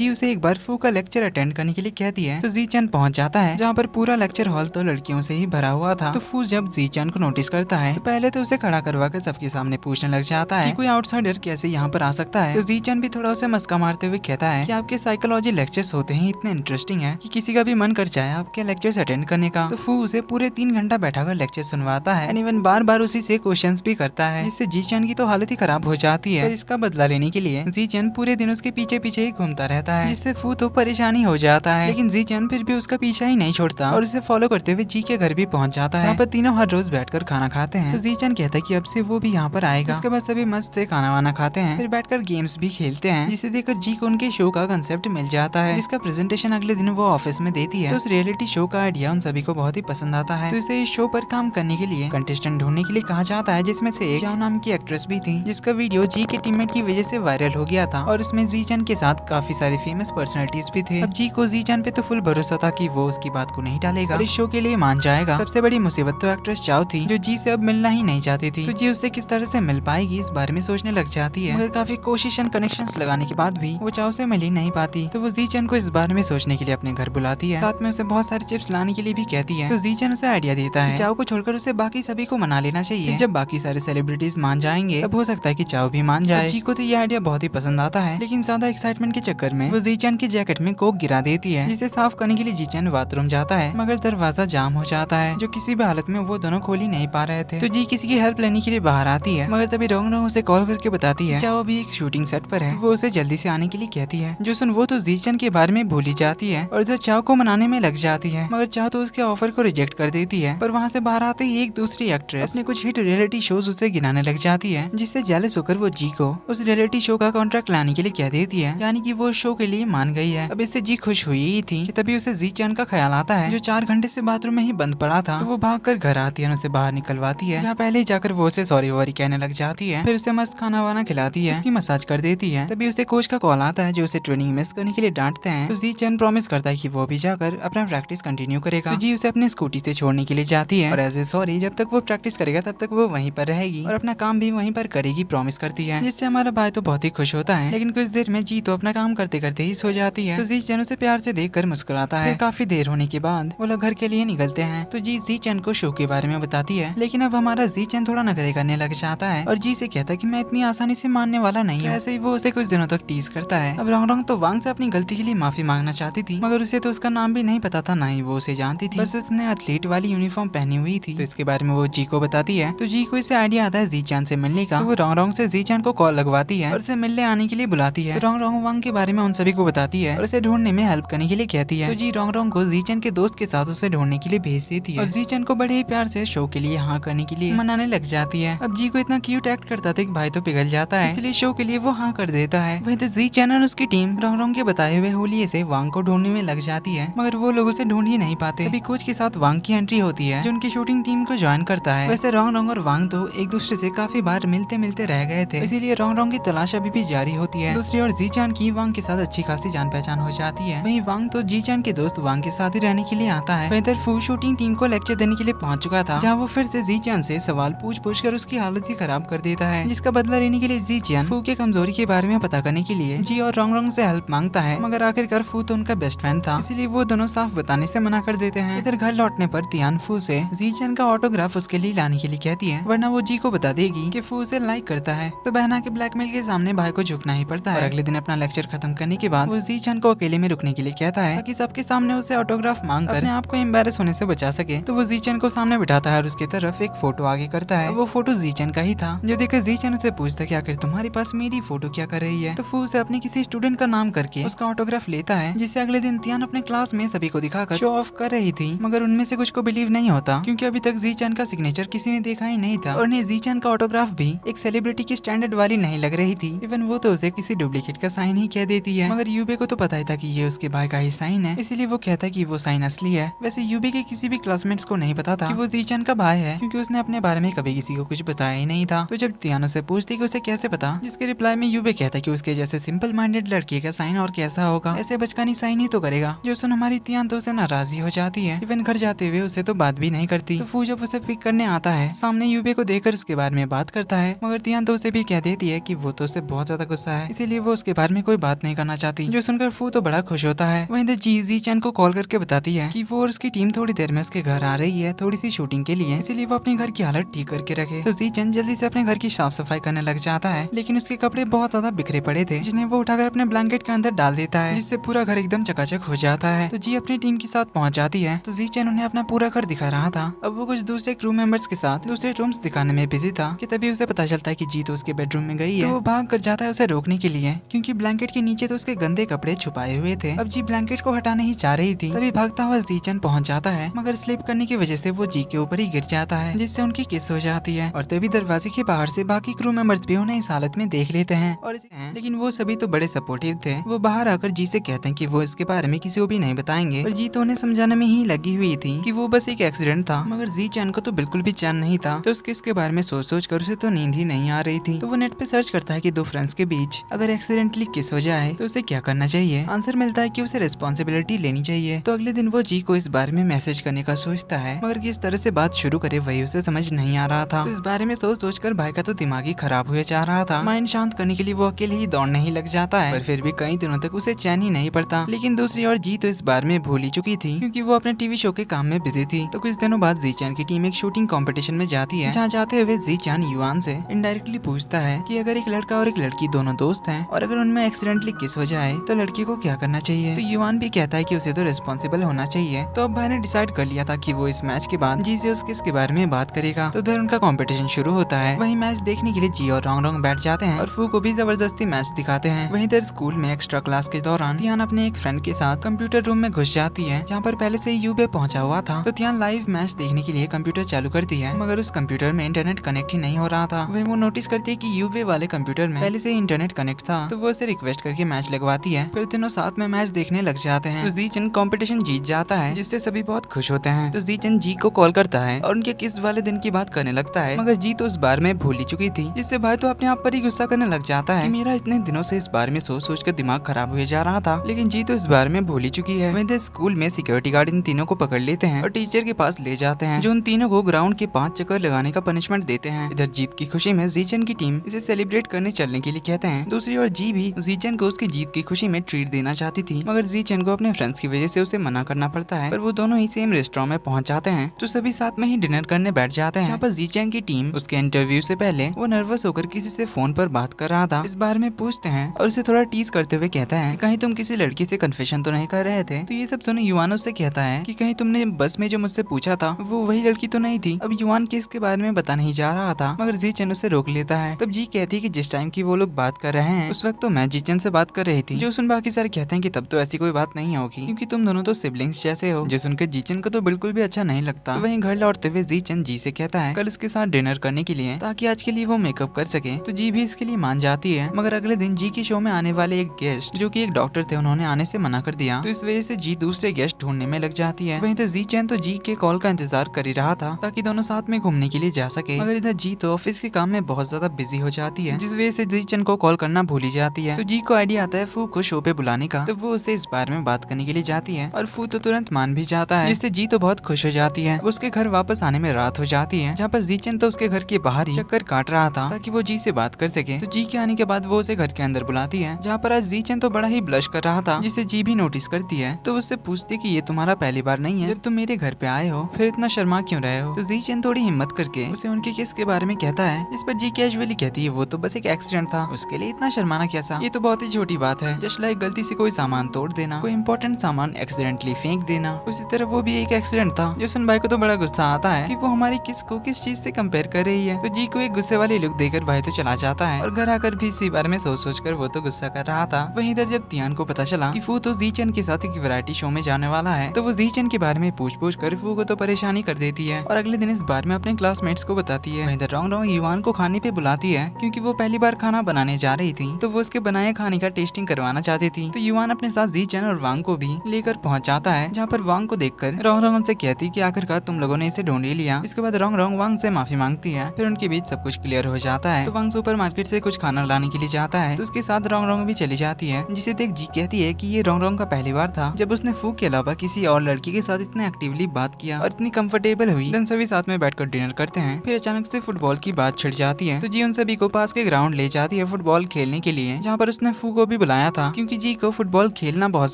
उसे एक बार फू का लेक्चर अटेंड करने के लिए कहती है। तो जी चैन पहुंच जाता है जहाँ पर पूरा लेक्चर हॉल तो लड़कियों से ही भरा हुआ था। तो फू जब जी चैन को नोटिस करता है तो पहले तो उसे खड़ा करवा कर सबके सामने पूछने लग जाता है कि कोई आउटसाइडर कैसे यहाँ पर आ सकता है। तो जी चैन भी थोड़ा उसे मस्का मारते हुए कहता है कि आपके साइकोलॉजी लेक्चर्स होते हैं इतने इंटरेस्टिंग है कि किसी का भी मन कर जाए आपके लेक्चर्स अटेंड करने का। तो फू उसे पूरे 3 घंटा बैठाकर लेक्चर सुनवाता है, इवन बार बार उसी से क्वेश्चंस भी करता है, जिससे जी चैन की तो हालत ही खराब हो जाती है। पर इसका बदला लेने के लिए जी चैन पूरे दिन उसके पीछे पीछे ही घूमता रहता है, जिससे फू तो परेशानी हो जाता है। लेकिन जी चैन फिर भी उसका पीछा ही नहीं छोड़ता और उसे फॉलो करते हुए जी के घर भी पहुंच जाता है, जहाँ पर तीनों हर रोज बैठकर खाना खाते हैं। तो जी चैन कहता है कि अब से वो भी यहाँ पर आएगा। उसके बाद सभी मस्त से खाना वाना खाते हैं, फिर बैठकर गेम्स भी खेलते हैं, जिसे देखकर जी को उनके शो का कंसेप्ट मिल जाता है, जिसका प्रेजेंटेशन अगले दिन वो ऑफिस में देती है। तो उस रियलिटी शो का आइडिया उन सभी को बहुत ही पसंद आता है। तो इसे इस शो पर काम करने के लिए कंटेस्टेंट ढूंढने के लिए कहा जाता है, जिसमें से एक जाओ नाम की एक्ट्रेस भी थी, जिसका वीडियो जी के टीममेट की वजह से वायरल हो गया था और उसमें जी चैन के साथ काफी सारे फेमस पर्सनालिटीज भी थे। अब जी को जी चैन पे तो फुल भरोसा था कि वो उसकी बात को नहीं टालेगा और इस शो के लिए मान जाएगा। सबसे बड़ी मुसीबत तो एक्ट्रेस चाओ थी, जो जी से अब मिलना ही नहीं चाहती थी। तो जी उससे किस तरह से मिल पाएगी इस बारे में सोचने लग जाती है, मगर काफी कोशिश एंड कनेक्शंस लगाने के बाद भी वो चाओ से मिल ही नहीं पाती। तो वो जी चैन को इस बारे में सोचने के लिए अपने घर बुलाती है, साथ में उसे बहुत सारे चिप्स लाने के लिए भी कहती है। तो जी चैन उसे आइडिया देता है चाओ को छोड़कर उसे बाकी सभी को मना लेना चाहिए। जब बाकी सारे सेलिब्रिटीज मान जाएंगे तब हो सकता है कि चाओ भी मान जाए। जी को तो ये आइडिया बहुत ही पसंद आता है, लेकिन ज्यादा एक्साइटमेंट के चक्कर में वो जी चैन की जैकेट में कोक गिरा देती है, जिसे साफ करने के लिए जी चैन बाथरूम जाता है, मगर दरवाजा जाम हो जाता है, जो किसी भी हालत में वो दोनों खोल ही नहीं पा रहे थे। तो जी किसी की हेल्प लेने के लिए बाहर आती है, मगर तभी रोंग रोंग उसे कॉल करके बताती है चाओ अभी एक शूटिंग सेट पर है। तो वो उसे जल्दी से आने के लिए कहती है, जो सुन वो तो जी चैन के बारे में भूल ही जाती है और इधर चाओ को मनाने में लग जाती है, मगर चाओ तो उसके ऑफर को रिजेक्ट कर देती है। पर वहाँ से बाहर आते ही एक दूसरी एक्ट्रेस अपने कुछ हिट रियलिटी शोज उसे गिनाने लग जाती है, जिससे जेलस होकर वो जी को उस रियलिटी शो का कॉन्ट्रैक्ट लाने के लिए कह देती है, यानी कि वो शो के लिए मान गई है। अब इससे जी खुश हुई ही थी कि तभी उसे जी चैन का ख्याल आता है, जो 4 घंटे से बाथरूम में ही बंद पड़ा था। तो वो भागकर घर आती है और उसे बाहर निकलवाती है, जहाँ पहले ही जाकर वो उसे सॉरी वॉरी कहने लग जाती है, फिर उसे मस्त खाना वाना खिलाती है, उसकी मसाज कर देती है। तभी उसे कोच का कॉल आता है, जो उसे ट्रेनिंग मिस करने के लिए डांटते हैं। तो जी चैन प्रॉमिस करता है कि वो भी जाकर अपना प्रैक्टिस कंटिन्यू करेगा। तो जी उसे अपनी स्कूटी से छोड़ने के लिए जाती है और एज ए सॉरी जब तक वो प्रैक्टिस करेगा तब तक वो वहीं पर रहेगी और अपना काम भी वहीं पर करेगी, प्रॉमिस करती है, जिससे हमारा भाई तो बहुत ही खुश होता है। लेकिन कुछ देर में जी तो अपना काम करते करते ही सो जाती है। तो जी चैन उसे प्यार से देखकर मुस्कुराता है। काफी देर होने के बाद वो लोग घर के लिए निकलते हैं। तो जी चैन को शो के बारे में बताती है, लेकिन अब हमारा जी चैन थोड़ा नखरे करने लग जाता है और जी से कहता है कि मैं इतनी आसानी से मानने वाला नहीं हूँ। ऐसे ही वो उसे कुछ दिनों तक टीज करता है। अब रोंग रोंग तो वांग से अपनी गलती के लिए माफी मांगना चाहती थी, मगर उसे तो उसका नाम भी नहीं पता था, ना ही वो उसे जानती थी, बस उसने एथलीट वाली यूनिफॉर्म पहनी हुई थी। तो इसके बारे में वो जी को बताती है। तो जी को इससे आइडिया आता है जी चैन से मिलने का। तो वो रोंग रोंग से जी चैन को कॉल लगवाती है और उसे मिलने आने के लिए बुलाती है। तो रोंग रोंग वांग के बारे में उन सभी को बताती है और उसे ढूंढने में हेल्प करने के लिए कहती है। तो जी रोंग रोंग को जी चैन के दोस्त के साथ उसे ढूंढने के लिए भेज देती है और जी चैन को बड़े ही प्यार से शो के लिए हाँ करने के लिए मनाने लग जाती है। अब जी को इतना क्यूट एक्ट करता था कि भाई तो पिघल जाता है, इसलिए शो के लिए वो हाँ कर देता है। वहीं तो जी चैन और उसकी टीम रोंग रोंग के बताए हुए होलिये से वांग को ढूंढने में लग जाती है, मगर वो लोग उसे ढूंढ ही नहीं पाते। अभी कोच के साथ वांग की एंट्री होती है, जो उनकी शूटिंग टीम को ज्वाइन करता है। वैसे रोंग रोंग और वांग तो एक दूसरे से काफी बार मिलते मिलते रह गए थे, इसीलिए रोंग रोंग की तलाश अभी भी जारी होती है। दूसरी ओर जी चैन की वांग के साथ अच्छी खासी जान पहचान हो जाती है। वहीं वांग तो जी चैन के दोस्त वांग के साथ ही रहने के लिए आता है। इधर फू शूटिंग टीम को लेक्चर देने के लिए पहुंच चुका था, जहाँ वो फिर से जी चैन से सवाल पूछ कर उसकी हालत ही खराब कर देता है, जिसका बदला लेने के लिए जी चैन फू के कमजोरी के बारे में पता करने के लिए जी और रोंग रोंग से हेल्प मांगता है, मगर आखिरकार फू तो उनका बेस्ट फ्रेंड था, इसीलिए वो दोनों साफ बताने से मना कर देते हैं। इधर घर लौटने पर तियान फू से जी चैन का ऑटोग्राफ उसके लिए लाने के लिए कहती है, वरना वो जी को बता देगी कि फू उसे लाइक करता है। तो बहना के ब्लैकमेल के सामने भाई को झुकना ही पड़ता है। और अगले दिन अपना लेक्चर खत्म करने के बाद वो जी चैन को अकेले में रुकने के लिए कहता है, ताकि सबके सामने उसे ऑटोग्राफ मांग कर अपने आप को एम्बेरस होने से बचा सके। तो वो जी चैन को सामने बिठाता है और उसकी तरफ एक फोटो आगे करता है। वो फोटो जी चैन का ही था, जो देखकर जी चैन उसे पूछता कि आखिर तुम्हारे पास मेरी फोटो क्या कर रही है। तो फू उसे अपने किसी स्टूडेंट का नाम करके उसका ऑटोग्राफ लेता है, जिसे अगले दिन तियान अपने क्लास में सभी को दिखाकर शो ऑफ कर रही थी, मगर उनमें से कुछ को बिलीव नहीं होता, क्योंकि अभी तक जी चैन का सिग्नेचर किसी ने देखा ही नहीं था और उन्हें जी चैन का ऑटोग्राफ भी एक सेलिब्रिटी की स्टैंडर्ड वाली नहीं लग रही थी। इवन वो तो उसे किसी डुप्लीकेट का साइन ही कह देती है, मगर यूबे को तो पता ही था कि ये उसके भाई का ही साइन है, इसीलिए वो कहता है कि वो साइन असली है। वैसे यूबे के किसी भी क्लासमेट्स को नहीं पता था कि वो जी चैन का भाई है, क्योंकि उसने अपने बारे में कभी किसी को कुछ बताया ही नहीं था। तो जब तियान से पूछती कि उसे कैसे पता, जिसके रिप्लाई में यूबे कहता है कि उसके जैसे सिंपल माइंडेड लड़के का साइन और कैसा होगा, ऐसे बचकानी साइन ही तो करेगा। जो सुन हमारी तियान तो उसे नाराजी हो जाती है, इवन घर जाते हुए उसे तो बात भी नहीं करती। तो फू जब उसे पिक करने आता है, सामने यूबे को देख लेकर उसके बारे में बात करता है, मगर तियान तो उसे भी कह देती है कि वो तो उससे बहुत ज्यादा गुस्सा है, इसीलिए वो उसके बारे में कोई बात नहीं करना चाहती। जो सुनकर फू तो बड़ा खुश होता है। वहीं जी चैन को कॉल करके बताती है कि वो और उसकी टीम थोड़ी देर में उसके घर आ रही है थोड़ी सी शूटिंग के लिए, इसीलिए वो अपने घर की हालत ठीक करके रखे। तो जी चैन जल्दी से अपने घर की साफ सफाई करने लग जाता है, लेकिन उसके कपड़े बहुत ज्यादा बिखरे पड़े थे, जिन्हें वो उठाकर अपने ब्लैंकेट के अंदर डाल देता है, जिससे पूरा घर एकदम चकाचक हो जाता है। तो जी अपनी टीम के साथ पहुंच जाती है। तो जी चैन उन्हें अपना पूरा घर दिखा रहा था। अब वो कुछ दूसरे क्रू मेंबर्स के साथ दूसरे रूम्स दिखाने में बिजी था कि तभी उसे पता चलता है कि जी तो उसके बेडरूम में गई है। तो वो भाग कर जाता है उसे रोकने के लिए, क्योंकि ब्लैंकेट के नीचे तो उसके गंदे कपड़े छुपाए हुए थे। अब जी ब्लैंकेट को हटाने ही चाह रही थी, तभी भागता हुआ जी चैन पहुंच जाता है, मगर स्लिप करने की वजह से वो जी के ऊपर ही गिर जाता है, जिससे उनकी किस हो जाती है। और तभी दरवाजे के बाहर से बाकी क्रू मेंबर्स भी उन्हें इस हालत में देख लेते हैं और लेकिन वो सभी तो बड़े सपोर्टिव थे। वो बाहर आकर जी से कहते हैं कि वो इसके बारे में किसी को भी नहीं बताएंगे, पर जी तो उन्हें समझाने में ही लगी हुई थी कि वो बस एक एक्सीडेंट था। मगर जी चैन को तो बिल्कुल भी चैन नहीं था। तो इसके बारे में सोच कर उसे तो नींद ही नहीं आ रही थी। तो वो नेट पे सर्च करता है कि दो फ्रेंड्स के बीच अगर एक्सीडेंटली किस हो जाए तो उसे क्या करना चाहिए। आंसर मिलता है कि उसे रिस्पॉन्सिबिलिटी लेनी चाहिए। तो अगले दिन वो जी को इस बारे में मैसेज करने का सोचता है, मगर किस तरह से बात शुरू करे वही उसे समझ नहीं आ रहा था। तो इस बारे में सोच कर भाई का तो दिमाग ही खराब हुए जा रहा था। माइंड शांत करने के लिए वो अकेले ही दौड़ने ही लग जाता है, पर फिर भी कई दिनों तक उसे चैन ही नहीं पड़ता। लेकिन दूसरी ओर जी तो इस बारे में भूल ही चुकी थी, क्योंकि वो अपने टीवी शो के काम में बिजी थी। तो कुछ दिनों बाद जी चैन की टीम एक शूटिंग कंपटीशन में जाती है, जहाँ जाते हुए जी चैन युआन से इनडायरेक्टली पूछता है कि अगर एक लड़का और एक लड़की दोनों दोस्त हैं और अगर उनमें एक्सीडेंटली किस हो जाए तो लड़की को क्या करना चाहिए। तो युआन भी कहता है कि उसे तो रिस्पॉन्सिबल होना चाहिए। तो अब भाई ने डिसाइड कर लिया था कि वो इस मैच के बाद जी से उस किस के बारे में बात करेगा। तो उधर उनका कंपटीशन शुरू होता है। वही मैच देखने के लिए जी और रोंग रोंग बैठ जाते हैं और फू को भी जबरदस्ती मैच दिखाते हैं। वहीं इधर स्कूल में एक्स्ट्रा क्लास के दौरान तियान अपने एक फ्रेंड के साथ कंप्यूटर रूम में घुस जाती है, जहाँ पर पहले से ही यूबे पहुंचा हुआ था। तो तियान लाइव मैच देखने के लिए कंप्यूटर चालू करती है, मगर उस कंप्यूटर में इंटरनेट कनेक्ट ही नहीं हो रहा था। वही वो नोटिस करती है कि यूबे वाले कंप्यूटर में पहले से ही इंटरनेट कनेक्ट था। तो वो उसे रिक्वेस्ट करके मैच लगवाती है, फिर तीनों साथ में मैच देखने लग जाते हैं। तो जी चैन कंपटीशन जीत जाता है, जिससे सभी बहुत खुश होते हैं। तो जी चैन जी को कॉल करता है और उनके किस वाले दिन की बात करने लगता है, मगर जी तो उस बार में भूल ही चुकी थी, जिससे भाई तो अपने आप पर ही गुस्सा करने लग जाता है कि मेरा इतने दिनों से इस बारे में सोच कर दिमाग खराब हुए जा रहा था, लेकिन जी तो इस बारे में भूल ही चुकी है। वहीं स्कूल में सिक्योरिटी गार्ड इन तीनों को पकड़ लेते हैं और टीचर के पास ले जाते हैं, जो उन तीनों को ग्राउंड के 5 चक्कर लगाने का पनिशमेंट देते हैं। इधर जीत की खुशी में जी चैन की टीम इसे सेलिब्रेट करने चलने के लिए कहते हैं। दूसरी ओर जी भी जी चैन को उसकी जीत की खुशी में ट्रीट देना चाहती थी, मगर जी चैन को अपने फ्रेंड्स की वजह से उसे मना करना पड़ता है। पर वो दोनों ही सेम रेस्टोरेंट में पहुंच जाते हैं, तो सभी साथ में ही डिनर करने बैठ जाते हैं, जहाँ पर जी चैन की टीम उसके इंटरव्यू से पहले वो नर्वस होकर किसी से फोन पर बात कर रहा था। इस बारे में पूछते हैं और उसे थोड़ा टीज करते हुए कहता है कहीं तुम किसी लड़की से कन्फेशन तो नहीं कर रहे थे। तो ये सब सुने युवान उससे कहता है कि कहीं तुमने बस में जो मुझसे पूछा था वो वही लड़की तो नहीं थी। अब युवान किस के बारे में बता नहीं जा रहा था, मगर जी चैन उसे रोक लेता है। तब जी कहती है कि जिस टाइम की वो लोग बात कर रहे हैं उस वक्त तो मैं जी चैन से बात कर रही थी। जो सुन बाकी सारे कहते हैं कि तब तो ऐसी कोई बात नहीं होगी, क्योंकि तुम दोनों तो सिबलिंग्स जैसे हो। जो सुनकर जी चैन को तो बिल्कुल भी अच्छा नहीं लगता। तो वहीं घर लौटते हुए जी चैन जी से कहता है कल उसके साथ डिनर करने के लिए, ताकि आज के लिए वो मेकअप कर सके। तो जी भी इसके लिए मान जाती है, मगर अगले दिन जी के शो में आने वाले एक गेस्ट जो कि एक डॉक्टर थे, उन्होंने आने से मना कर दिया। तो इस वजह से जी दूसरे गेस्ट ढूंढने में लग जाती है। वहीं तो जी चैन तो जी के कॉल का इंतजार कर ही रहा था, ताकि दोनों साथ में घूमने के लिए जा सके। मगर इधर जी तो ऑफिस के काम में बहुत ज्यादा बिजी हो जाती है, जिस वजह से जी चैन को कॉल करना भूल ही जाती है। तो जी को आइडिया आता है फू को शो पे बुलाने का, तो वो उसे इस बारे में बात करने के लिए जाती है और फू तो तुरंत मान भी जाता है, जिससे जी तो बहुत खुश हो जाती है। उसके घर वापस आने में रात हो जाती है, जहाँ पर जी चैन तो उसके घर के बाहर ही चक्कर काट रहा था ताकि वो जी से बात कर सके। तो जी के आने के बाद वो उसे घर के अंदर बुलाती है, जहाँ पर आज जी चैन तो बड़ा ही ब्लश कर रहा था, जिसे जी भी नोटिस करती है। तो उससे पूछती कि ये तुम्हारा पहली बार नहीं है, जब तुम मेरे घर पे आए हो फिर इतना शर्मा क्यों रहे हो। तो जी चैन थोड़ी हिम्मत करके उसे उनके केस के बारे में कहता है, जिस पर जी कैजुअली कहती है वो तो बस एक एक्सीडेंट था, उसके लिए इतना शर्माना कैसा, ये तो बहुत ही छोटी बात है। जस्ट लाइक गलती से कोई सामान तोड़ देना, कोई इंपॉर्टेंट सामान एक्सीडेंटली फेंक देना, उसी तरह वो भी एक एक्सीडेंट था। जो सुन भाई को तो बड़ा गुस्सा आता है कि वो हमारी किस को किस चीज से कंपेयर कर रही है। तो जी को एक गुस्से वाली लुक देकर भाई तो चला जाता है और घर आकर भी इसी बारे में सोच कर वो तो गुस्सा कर रहा था। वहीं इधर जब तियान को पता चला कि फू तो जी चैन के साथ एक वैरायटी शो में जाने वाला है, तो वो जी चैन के बारे में पूछ कर फू को तो परेशानी कर देती है और अगले दिन इस बारे में अपने क्लासमेट्स को बताती है। वहीं इधर रोंग रोंग युवान को खाने पे बुलाती है, क्योंकि वो पहली बार खाना बनाने जा रही थी, तो वो उसके बनाए खाने का टेस्टिंग करवाना चाहती थी। तो युवान अपने साथ जी चैन और वांग को भी लेकर पहुंच जाता है, जहाँ पर वांग को देखकर रोंग रोंग उनसे कहती कि आखिरकार तुम लोगों ने इसे ढूंढ ही लिया। इसके बाद रोंग रोंग वांग से माफी मांगती है, फिर उनके बीच सब कुछ क्लियर हो जाता है। तो वांग सुपर मार्केट से कुछ खाना लाने के लिए जाता है, तो उसके साथ रोंग रोंग भी चली जाती है, जिसे देख जी कहती है कि ये रोंग रोंग का पहली बार था जब उसने फू के अलावा किसी और लड़की के साथ इतना एक्टिवली बात किया और इतनी कंफर्टेबल हुई। देन सभी साथ में बैठकर डिनर करते हैं, फिर फिर अचानक से फुटबॉल की बात छिड़ जाती है। तो जी उन सभी को पास के ग्राउंड ले जाती है फुटबॉल खेलने के लिए, जहाँ पर उसने फू को भी बुलाया था क्योंकि जी को फुटबॉल खेलना बहुत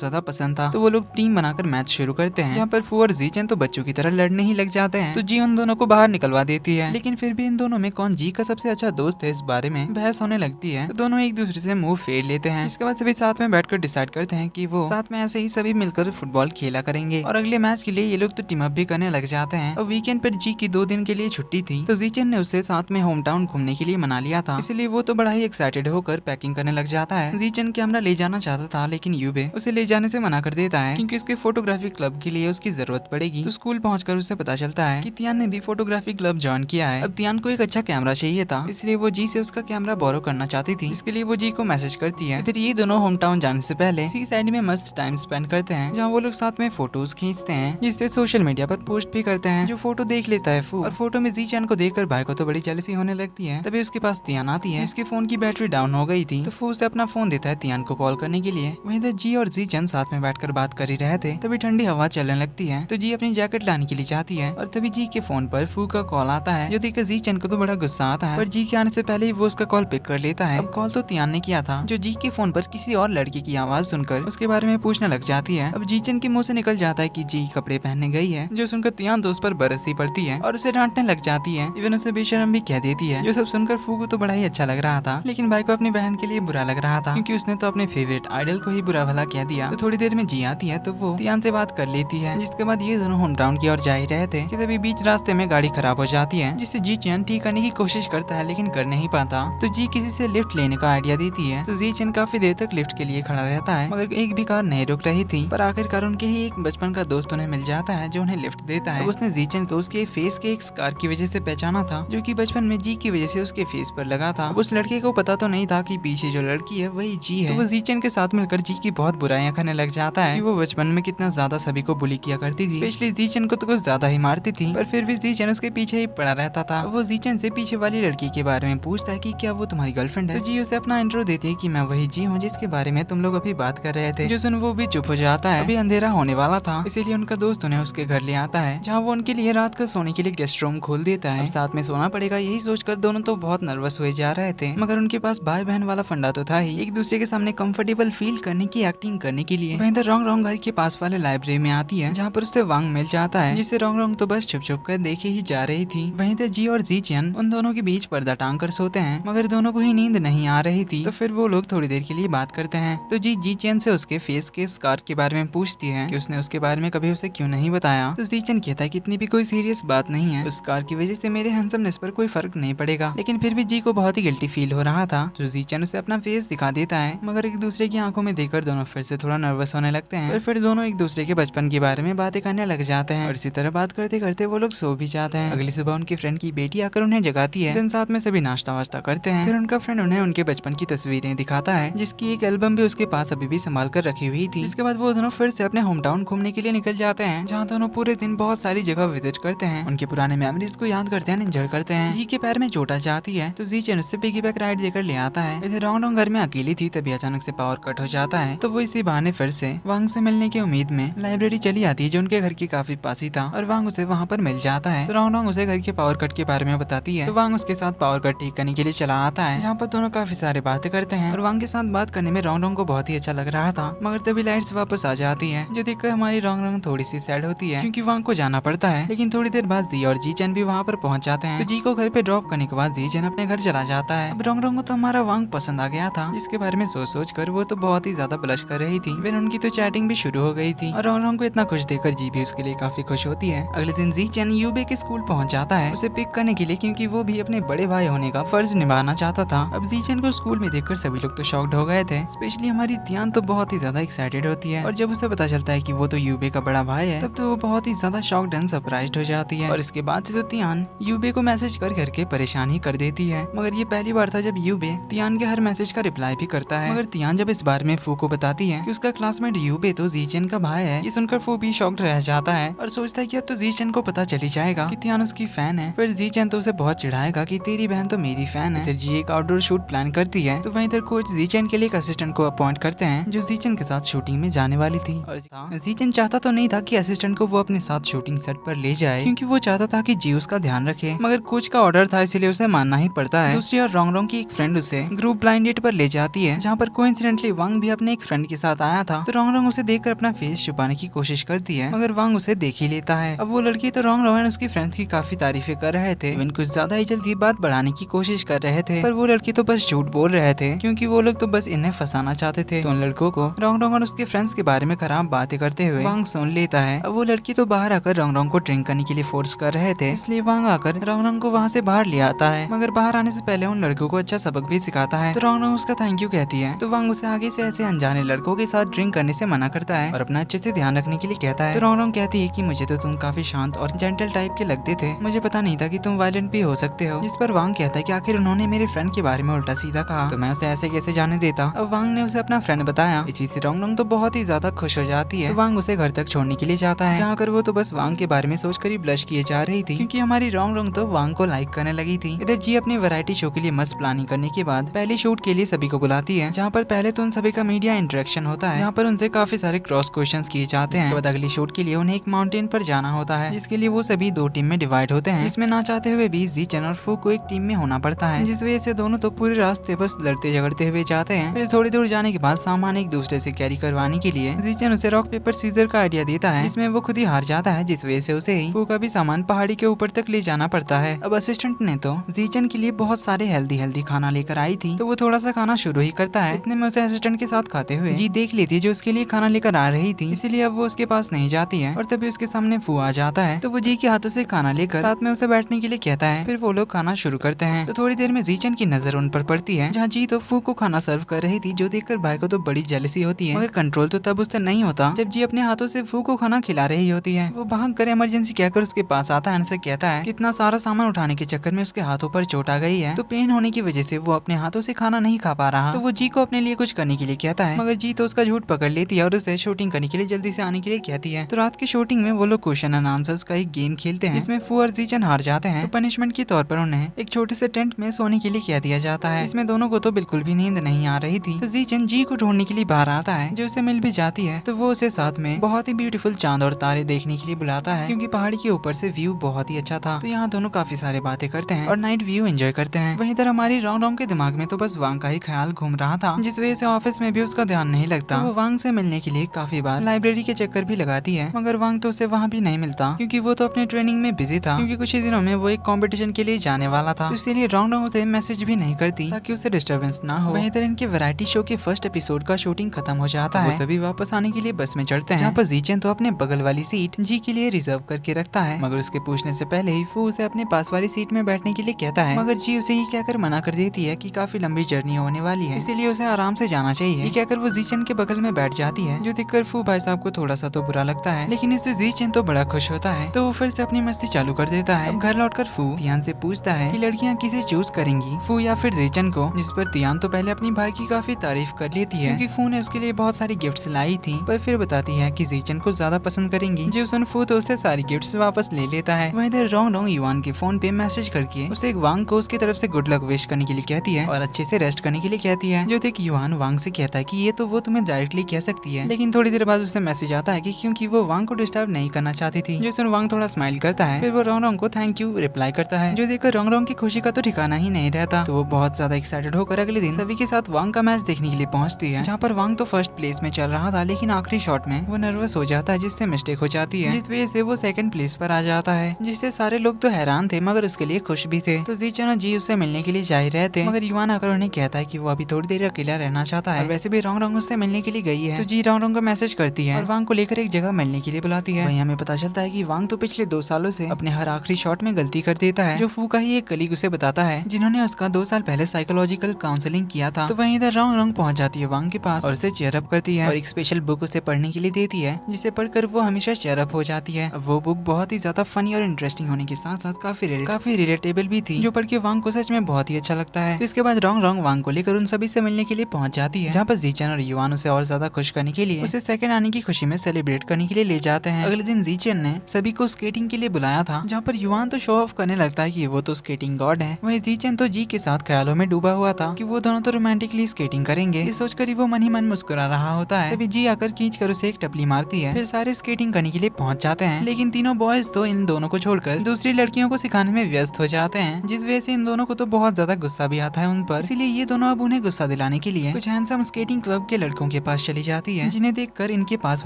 ज्यादा पसंद था। तो वो लोग टीम बनाकर मैच शुरू करते हैं, जहाँ पर फू और जीचन तो बच्चों की तरह लड़ने ही लग जाते हैं। तो जी उन दोनों को बाहर निकलवा देती है, लेकिन फिर भी इन दोनों में कौन जी का सबसे अच्छा दोस्त है इस बारे में बहस होने लगती है। तो दोनों एक दूसरे से मुंह फेर लेते हैं। इसके बाद सभी साथ में बैठकर डिसाइड करते हैं कि वो साथ में ऐसे ही सभी मिलकर फुटबॉल खेला करेंगे और अगले मैच के लिए ये लोग तो टीम अप भी करने लग जाते हैं। और वीकेंड पर जी की 2 दिन के लिए छुट्टी थी, तो जीचन ने उसे साथ में होम टाउन घूमने के लिए मना लिया था, इसलिए वो तो बड़ा ही एक्साइटेड होकर पैकिंग करने लग जाता है। जीचन कैमरा ले जाना चाहता था, लेकिन यूबे उसे ले जाने से मना कर देता है क्योंकि उसके फोटोग्राफी क्लब के लिए उसकी जरूरत पड़ेगी। तो स्कूल पहुंचकर उसे पता चलता है कि तियान ने भी फोटोग्राफी क्लब ज्वाइन किया है। अब तियान को एक अच्छा कैमरा चाहिए था, इसलिए वो जी से उसका कैमरा बोरो करना चाहती थी। इसके लिए वो जी को मैसेज करती है। इधर ये दोनों होम टाउन जाने से पहले सी साइड में मस्त टाइम स्पेंड करते हैं, जहाँ वो लोग साथ में फोटोज खींचते हैं, जिससे सोशल मीडिया पर पोस्ट भी करते हैं। जो फोटो देख लेता है फू, और फोटो में जी चैन को देखकर भाई को तो बड़ी जेलसी होने लगती है। तभी उसके पास तियान आती है, इसके फोन की बैटरी डाउन हो गई थी। तो फू उसे अपना फोन देता है तियान को कॉल करने के लिए। वहीं इधर जी और जी चैन साथ में बैठकर बात कर ही रहे थे, तभी ठंडी हवा चलने लगती है। तो जी अपनी जैकेट लाने के लिए चाहती है, और तभी जी के फोन पर फू का कॉल आता है, जो देखकर जी चैन को तो बड़ा गुस्सा आता है। पर जी के आने से पहले ही वो उसका कॉल पिक कर लेता है। अब कॉल तो तियान ने किया था, जो जी के फोन पर किसी और लड़की की आवाज सुनकर उसके बारे में पूछने लग जाती है। अब जीचन के मुंह से निकल जाता है कि जी कपड़े पहनने गई है, जो सुनकर तियान दोस्त पर बरसी पड़ती है और उसे डांटने लग जाती है। इवन उसे बेशर्म भी कह देती है, जो सब सुनकर फू को तो बड़ा ही अच्छा लग रहा था, लेकिन भाई को अपनी बहन के लिए बुरा लग रहा था क्योंकि उसने तो अपने फेवरेट आइडल को ही बुरा भला कह दिया। तो थोड़ी देर में जी आती है, तो वो तियान से बात कर लेती है। जिसके बाद ये दोनों होम टाउन की ओर जा ही रहे थे कि तभी बीच रास्ते में गाड़ी खराब हो जाती है, जिससे जी चैन ठीक करने की कोशिश करता है, लेकिन कर नहीं पाता। तो जी किसी से लिफ्ट लेने का आइडिया देती है। तो जी चैन काफी देर तक लिफ्ट के लिए खड़ा रहता है, मगर एक भी कार नहीं रुक रही थी। पर आखिरकार उनके ही एक बचपन का दोस्त उन्हें मिल जाता है, जो उन्हें लिफ्ट देता है। उसने जीचन को उसके फेस के एक स्कार की वजह से पहचाना था, जो कि बचपन में जी की वजह से उसके फेस पर लगा था। उस लड़के को पता तो नहीं था कि पीछे जो लड़की है वही जी है। तो वो जीचन के साथ मिलकर जी की बहुत बुराइयां करने लग जाता है कि वो बचपन में कितना ज्यादा सभी को बुली किया करती थी, स्पेशली जीचन को तो कुछ ज्यादा ही मारती थी। पर फिर भी जीचन उसके पीछे ही पड़ा रहता था। वो जीचन से पीछे वाली लड़की के बारे में पूछता है कि क्या वो तुम्हारी गर्लफ्रेंड है। तो जी उसे अपना इंट्रो देती है कि मैं वही जी हूँ जिसके बारे में तुम लोग अभी बात कर रहे थे। जो सुन वो भी चुप हो जाता है। अभी अंधेरा होने वाला था, इसीलिए उनका दोस्त उन्हें उसके घर ले आता है, जहाँ वो उनके लिए रात को सोने के लिए गेस्ट रूम खोल देता है। साथ में सोना पड़ेगा यही सोचकर दोनों तो बहुत नर्वस हुए जा रहे थे, मगर उनके पास भाई बहन वाला फंडा तो था ही, एक दूसरे के सामने कंफर्टेबल फील करने की एक्टिंग करने के लिए। वहीं रोंग रोंग घर के पास वाले लाइब्रेरी में आती है, जहाँ पर उससे वांग मिल जाता है, जिससे रोंग रोंग तो बस छुप छुप कर देखे ही जा रही थी। वहीं जी और जी चियन उन दोनों के बीच पर्दा टांग कर सोते हैं, मगर दोनों को ही नींद नहीं आ रही थी। तो फिर वो लोग थोड़ी देर के लिए बात करते हैं। तो जी चियन से उसके फेस के स्कार के बारे में पूछती है कि उसने उसके बारे में कभी उसे क्यों नहीं बताया। तो जी चियन कहता है कि इतनी भी कोई सीरियस बात नहीं है, उस स्कार की वजह से मेरे हैंडसमनेस पर कोई फर्क नहीं पड़ेगा। लेकिन फिर भी जी को बहुत ही गिल्टी फील हो रहा था, तो जी चियन उसे अपना फेस दिखा देता है, मगर एक दूसरे की आंखों में देखकर दोनों फिर से थोड़ा नर्वस होने लगते हैं। फिर दोनों एक दूसरे के बचपन के बारे में बातें करने लग जाते हैं, और इसी तरह बात करते करते वो लोग सो भी जाते हैं। अगली सुबह उनके फ्रेंड की बेटी आकर उन्हें जगाती है। दिन साथ में सभी नाश्ता वास्ता करते हैं। फिर उनका फ्रेंड उन्हें उनके बचपन की तस्वीरें दिखाता है, जिसकी एक एल्बम भी उसके पास अभी भी संभाल कर रखी हुई थी। इसके बाद वो दोनों फिर से अपने होम टाउन घूमने के लिए निकल जाते हैं, जहाँ दोनों पूरे दिन बहुत सारी जगह विजिट करते हैं, उनके पुराने मेमोरीज को याद करते हैं, एंजॉय करते हैं। जी के पैर में चोट आ जाती है, तो जी चैन उससे पिगीबैक राइड देकर ले आता है। इधर रोंग रोंग घर में अकेली थी, तभी अचानक से पावर कट हो जाता है। तो वो इसी बहाने फिर से वांग से मिलने की उम्मीद में लाइब्रेरी चली आती है, जो उनके घर के काफी पास ही था, और वांग उसे वहाँ पर मिल जाता है। तो रोंग रोंग उसे घर के पावर कट के बारे में बताती है। तो वांग उसके साथ पावर कट ठीक करने के लिए चला आता है, जहाँ पर दोनों काफी सारे बातें करते हैं, और वांग के साथ बात करने में रोंग रोंग को बहुत ही अच्छा लग रहा था। मगर तभी लाइट्स वापस आ जाती है, जो देखकर हमारी रोंग रोंग थोड़ी सी सैड होती है, क्योंकि वांग को जाना पड़ता है। लेकिन थोड़ी देर बाद जी और जी चैन भी वहाँ पर पहुँच जाते हैं। तो जी को घर पे ड्रॉप करने के बाद जी चैन अपने घर चला जाता है। अब रोंग रोंग को तो हमारा वांग पसंद आ गया था, जिसके बारे में सोच कर वो तो बहुत ही ज्यादा ब्लश कर रही थी। फिर उनकी तो चैटिंग भी शुरू हो गई थी, और रोंग रोंग को इतना खुश देखकर जी भी उसके लिए काफी खुश होती है। अगले दिन जी चैन यूबे के स्कूल पहुँच जाता है उसे पिक करने के लिए, क्योंकि वो भी अपने बड़े भाई होने का फर्ज निभाना चाहता था। अब जी चैन को स्कूल में देखकर सभी लोग तो शॉक्ड हो गए थे, स्पेशली हमारी तियान तो बहुत ही ज्यादा एक्साइटेड होती है, और जब उसे पता चलता है कि वो तो यूबे का बड़ा भाई है, तब तो वो बहुत ही ज्यादा शॉक्ड एंड सरप्राइज्ड हो जाती है। और इसके बाद से तो तियान यूबे को मैसेज कर करके परेशान ही कर देती है। मगर ये पहली बार था जब यूबे तियान के हर मैसेज का रिप्लाई भी करता है। मगर तियान जब इस बारे में फू को बताती है कि उसका क्लासमेट यूबे तो जीचन का भाई है, ये सुनकर फू भी शॉक्ड रह जाता है, और सोचता है कि अब तो जीचन को पता चली जाएगा कि तियान उसकी फैन है। फिर जीचन तो उसे बहुत चिढ़ाएगा कि तेरी बहन तो मेरी फैन है। जी एक आउटडोर शूट प्लान करती है, तो वहीं इधर कोच जीचन के लिए एक असिस्टेंट को अपॉइंट करते हैं, जो जीचन के साथ शूटिंग में जाने वाली थी। और जीचन चाहता तो नहीं था कि असिस्टेंट को वो अपने साथ शूटिंग सेट पर ले जाए, क्योंकि वो चाहता था कि जी उसका ध्यान रखे, मगर कोच का ऑर्डर था इसलिए उसे मानना ही पड़ता है। दूसरी ओर रोंग रोंग की एक फ्रेंड उसे ग्रुप ब्लाइंड डेट पर ले जाती है, जहाँ पर कोइंसिडेंटली वांग भी अपने एक फ्रेंड के साथ आया था। तो रोंग रोंग उसे देखकर अपना फेस छुपाने की कोशिश करती है, मगर वांग उसे देख ही लेता है। अब वो लड़की तो रोंग रोंग और उसकी फ्रेंड्स की काफी तारीफें कर रहे थे, इवन कुछ ज्यादा ही जल्दी बात बढ़ाने की कोशिश कर रहे थे, पर वो लड़की तो बस झूठ बोल रहे थे, क्योंकि वो लोग तो बस इन्हें फंसाना चाहते थे। तो उन लड़कों को रोंग रोंग और उसके फ्रेंड्स के बारे में खराब बातें करते हुए वांग सुन लेता है। अब वो लड़की तो बाहर आकर रोंग रोंग को ड्रिंक करने के लिए फोर्स कर रहे थे, इसलिए वांग आकर रोंग रोंग को वहाँ से बाहर ले आता है, मगर बाहर आने से पहले उन लड़कों को अच्छा सबक भी सिखाता है। तो रोंग रोंग उसका थैंक यू कहती है, तो वांग उसे आगे से ऐसे अनजाने लड़कों के साथ ड्रिंक करने से मना करता है और अपना अच्छे से ध्यान रखने के लिए कहता है। तो रोंग रोंग कहती है कि मुझे तो तुम काफी शांत और जेंटल टाइप के लगते थे, मुझे पता नहीं था कि तुम वायलेंट भी हो सकते हो। जिस पर वांग कहता है कि आखिर उन्होंने मेरे फ्रेंड के बारे में उल्टा सीधा कहा, तो मैं उसे ऐसे कैसे जाने देता। अब वांग ने उसे अपना फ्रेंड बताया, इसी से रोंग रोंग तो बहुत ही ज्यादा खुश हो जाती है। तो वांग उसे घर तक छोड़ने के लिए जाता है, जहाँ कर वो तो बस वांग के बारे में सोचकर ही ब्लश किए जा रही थी, क्योंकि हमारी रोंग रोंग तो वांग को लाइक करने लगी थी। इधर जी अपने वैरायटी शो के लिए मस्त प्लानिंग करने के बाद पहले शूट के लिए सभी को बुलाती है, जहाँ पर पहले तो उन सभी का मीडिया इंटरेक्शन होता है, जहाँ पर उनसे काफी सारे क्रॉस क्वेश्चंस किए जाते हैं। इसके बाद अगली शूट के लिए उन्हें एक माउंटेन पर जाना होता है, जिसके लिए वो सभी दो टीम में डिवाइड होते हैं, जिसमें ना चाहते हुए भी जीचन और फू को एक टीम में होना पड़ता है, जिस वजह से दोनों तो पूरे रास्ते बस लड़ते झगड़ते हुए जाते हैं। फिर थोड़ी दूर जाने के बाद सामान एक दूसरे से कैरी करवाने के लिए जीचन उसे रॉक पेपर सीजर का आइडिया देता है, जिसमें वो खुद ही हार जाता है, जिस वजह से उसे ही फू का भी सामान पहाड़ी के ऊपर तक ले जाना पड़ता है। अब असिस्टेंट ने तो जीचन के लिए बहुत सारे हेल्दी खाना लेकर आई थी, तो वो थोड़ा सा खाना शुरू ही करता है। इतने में उसे असिस्टेंट के साथ खाते हुए जी देख लेती है, जो उसके लिए खाना लेकर आ रही थी, इसीलिए अब वो उसके पास नहीं जाती है, और तभी उसके सामने फू आ जाता है। तो वो जी के हाथों से खाना लेकर साथ में उसे बैठने के लिए कहता है। फिर वो लोग खाना शुरू करते हैं। तो थोड़ी देर में जीचन की नजर उन पर पड़ती है, जहाँ जी तो फू को खाना सर्व कर रही थी, जो देखकर भाई को तो बड़ी जेलसी होती है, मगर कंट्रोल तो तब उससे नहीं होता जब जी अपने हाथों से फू को खाना खिला रही होती है। वो भाग कर इमरजेंसी कहकर उसके पास आता है, उनसे कहता है कितना सारा सामान उठाने के चक्कर में उसके हाथों पर चोट आ गई है, तो पेन होने की वजह से वो अपने हाथों से खाना नहीं खा पा रहा। तो वो जी को अपने लिए कुछ करने के लिए कहता है, मगर जी तो उसका झूठ पकड़ लेती है और उसे शूटिंग करने के लिए जल्दी से आने के लिए कहती है। तो रात की शूटिंग में वो लोग क्वेश्चन एंड आंसर्स का एक गेम खेलते हैं, जिसमें फू और जीचन हार जाते हैं। तो पनिशमेंट के तौर पर उन्हें एक छोटे से टेंट में सोने के लिए कह दिया जाता है, इसमें दोनों को तो बिल्कुल भी नींद नहीं आ रही थी। तो जीचन जी को ढूंढने के लिए बाहर आता है, जो उसे मिल भी जाती है। तो वो उसे साथ में बहुत ही ब्यूटीफुल चांद और तारे देखने के लिए बुलाता है, क्योंकि पहाड़ी के ऊपर से व्यू बहुत ही अच्छा था। तो यहाँ दोनों काफी सारे बातें करते हैं और नाइट व्यू एंजॉय करते हैं। वहीं इधर हमारी रोंग रोंग के दिमाग में तो बस वांग का ही ख्याल घूम रहा था, जिस वजह से ऑफिस में भी उसका ध्यान नहीं लगता। तो वो वांग से मिलने के लिए काफी बार लाइब्रेरी के चक्कर भी लगाती है, मगर वांग तो उसे वहाँ भी नहीं मिलता, क्योंकि वो तो अपने ट्रेनिंग में बिजी था, क्योंकि कुछ ही दिनों में वो एक कॉम्पिटिशन के लिए जाने वाला था। तो इसीलिए रोंग रोंग उसे मैसेज भी नहीं करती, ताकि उसे डिस्टर्बेंस ना हो। वहीं इधर इनके वैरायटी शो के फर्स्ट एपिसोड का शूटिंग खत्म हो जाता है। वो सभी वापस आने के लिए बस में चढ़ते हैं, जहाँ पर जीचन तो अपने बगल वाली सीट जी के लिए रिजर्व करके रखता है, मगर उसके पूछने से पहले ही फू उसे अपने पास वाली सीट में बैठने के लिए कहता है, मगर जी उसे ये कहकर मना कर देती है कि काफी लंबी जर्नी होने वाली है, इसीलिए उसे आराम से जाना चाहिए। ये कहकर वो जीचन के बगल में बैठ जाती है, जो देखकर फू भाई साहब को थोड़ा सा तो बुरा लगता है, लेकिन इससे जीचन तो बड़ा खुश होता है। तो वो फिर से अपनी मस्ती चालू कर देता है। अब घर लौटकर फू तियान से पूछता है कि लड़कियां किसे चूज करेंगी, फू या फिर जीचन को, जिस पर तियान तो पहले अपनी भाई की काफी तारीफ कर लेती है, क्योंकि फू ने उसके लिए बहुत सारी गिफ्ट्स लाई थी, पर फिर बताती है कि जीचन को ज्यादा पसंद करेंगी। जो सुन फू तो उससे सारी गिफ्ट्स वापस ले लेता है। वहीं इधर रोंग रोंग युवान के फोन पे मैसेज करके उसे एक वांग को उसकी तरफ से गुड लक विश करने के लिए कहती है और अच्छे से रेस्ट करने के लिए कहती है। जो देख युवान वांग से कहता है कि ये तो वो तुम्हें डायरेक्टली कह सकती है, लेकिन थोड़ी देर बाद उससे मैसेज आता है कि क्योंकि वो वांग को डिस्टर्ब नहीं करना चाहती थी। जो सुन वांग थोड़ा स्माइल करता है, फिर वो रोंग रोंग को थैंक यू रिप्लाई करता है। जो देखकर रोंग रोंग की खुशी का तो ठिकाना ही नहीं रहता। तो वो बहुत ज्यादा एक्साइटेड होकर अगले दिन सभी के साथ वांग का मैच देखने के लिए पहुंचती है, जहाँ पर वांग तो फर्स्ट प्लेस में चल रहा था, लेकिन आखिरी शॉट में वो नर्वस हो जाता है, जिससे मिस्टेक हो जाती है, जिस वजह से वो सेकंड प्लेस पर आ जाता है, जिससे सारे लोग तो हैरान थे, मगर उसके लिए खुश भी थे। तो जीचन और जी उससे मिलने के लिए जा ही रहे थे, मगर युवान आकर उन्हें कहता है कि वो अभी थोड़ी देर अकेला रहना चाहता है। वैसे भी रोंग रोंग उससे मिलने के लिए गई है। तो जी रोंग रोंग को मैसेज करती है और वांग को लेकर एक जगह मिलने के लिए बुलाती है। वहीं हमें पता चलता है कि वांग तो पिछले 2 सालों से अपने हर आखिरी शॉट में गलती कर देता है, जो फू का ही एक कलीग उसे बताता है, जिन्होंने उसका 2 साल पहले साइकोलॉजिकल काउंसलिंग किया था। तो वहीं इधर रोंग रोंग पहुंच जाती है वांग के पास और उसे चेयर अप करती है और एक स्पेशल बुक उसे पढ़ने के लिए देती है, जिसे पढ़कर वो हमेशा चेयर अप हो जाती है। अब वो बुक बहुत ही ज्यादा फनी और इंटरेस्टिंग होने के साथ साथ काफी रिलेटेबल भी थी, जो पढ़ के वांग को सच में बहुत ही अच्छा लगता है। तो इसके बाद रोंग रोंग वांग को लेकर उन सभी से मिलने के लिए पहुंच जाती है, जहाँ पर जीचन और युवान उसे और ज्यादा खुश करने के लिए उसे सेकंड आने की खुशी में सेलिब्रेट करने के लिए ले जाते हैं। अगले दिन जीचन ने सभी को स्केटिंग के लिए बुलाया था, जहाँ पर युवान तो शो ऑफ करने लगता है कि वो तो स्केटिंग गॉड है। वहीं जीचन तो जी के साथ ख्यालों में डूबा हुआ था कि वो दोनों तो रोमांटिकली स्केटिंग करेंगे। इस सोचकर ही वो मन ही मन मुस्कुरा रहा होता है। तभी जी आकर खींच कर उसे एक टपली मारती है, फिर सारे स्केटिंग करने के लिए पहुंच जाते हैं। लेकिन तीनों बॉयज तो इन दोनों को छोड़कर दूसरी लड़कियों को सिखाने में व्यस्त हो जाते हैं, जिस वजह से इन दोनों को तो बहुत ज्यादा गुस्सा भी आता है उन पर। इसीलिए ये दोनों अब उन्हें गुस्सा दिलाने के लिए कुछ हैंडसम स्केटिंग क्लब के लड़कों के पास चली जाती है, जिन्हें देखकर इनके पास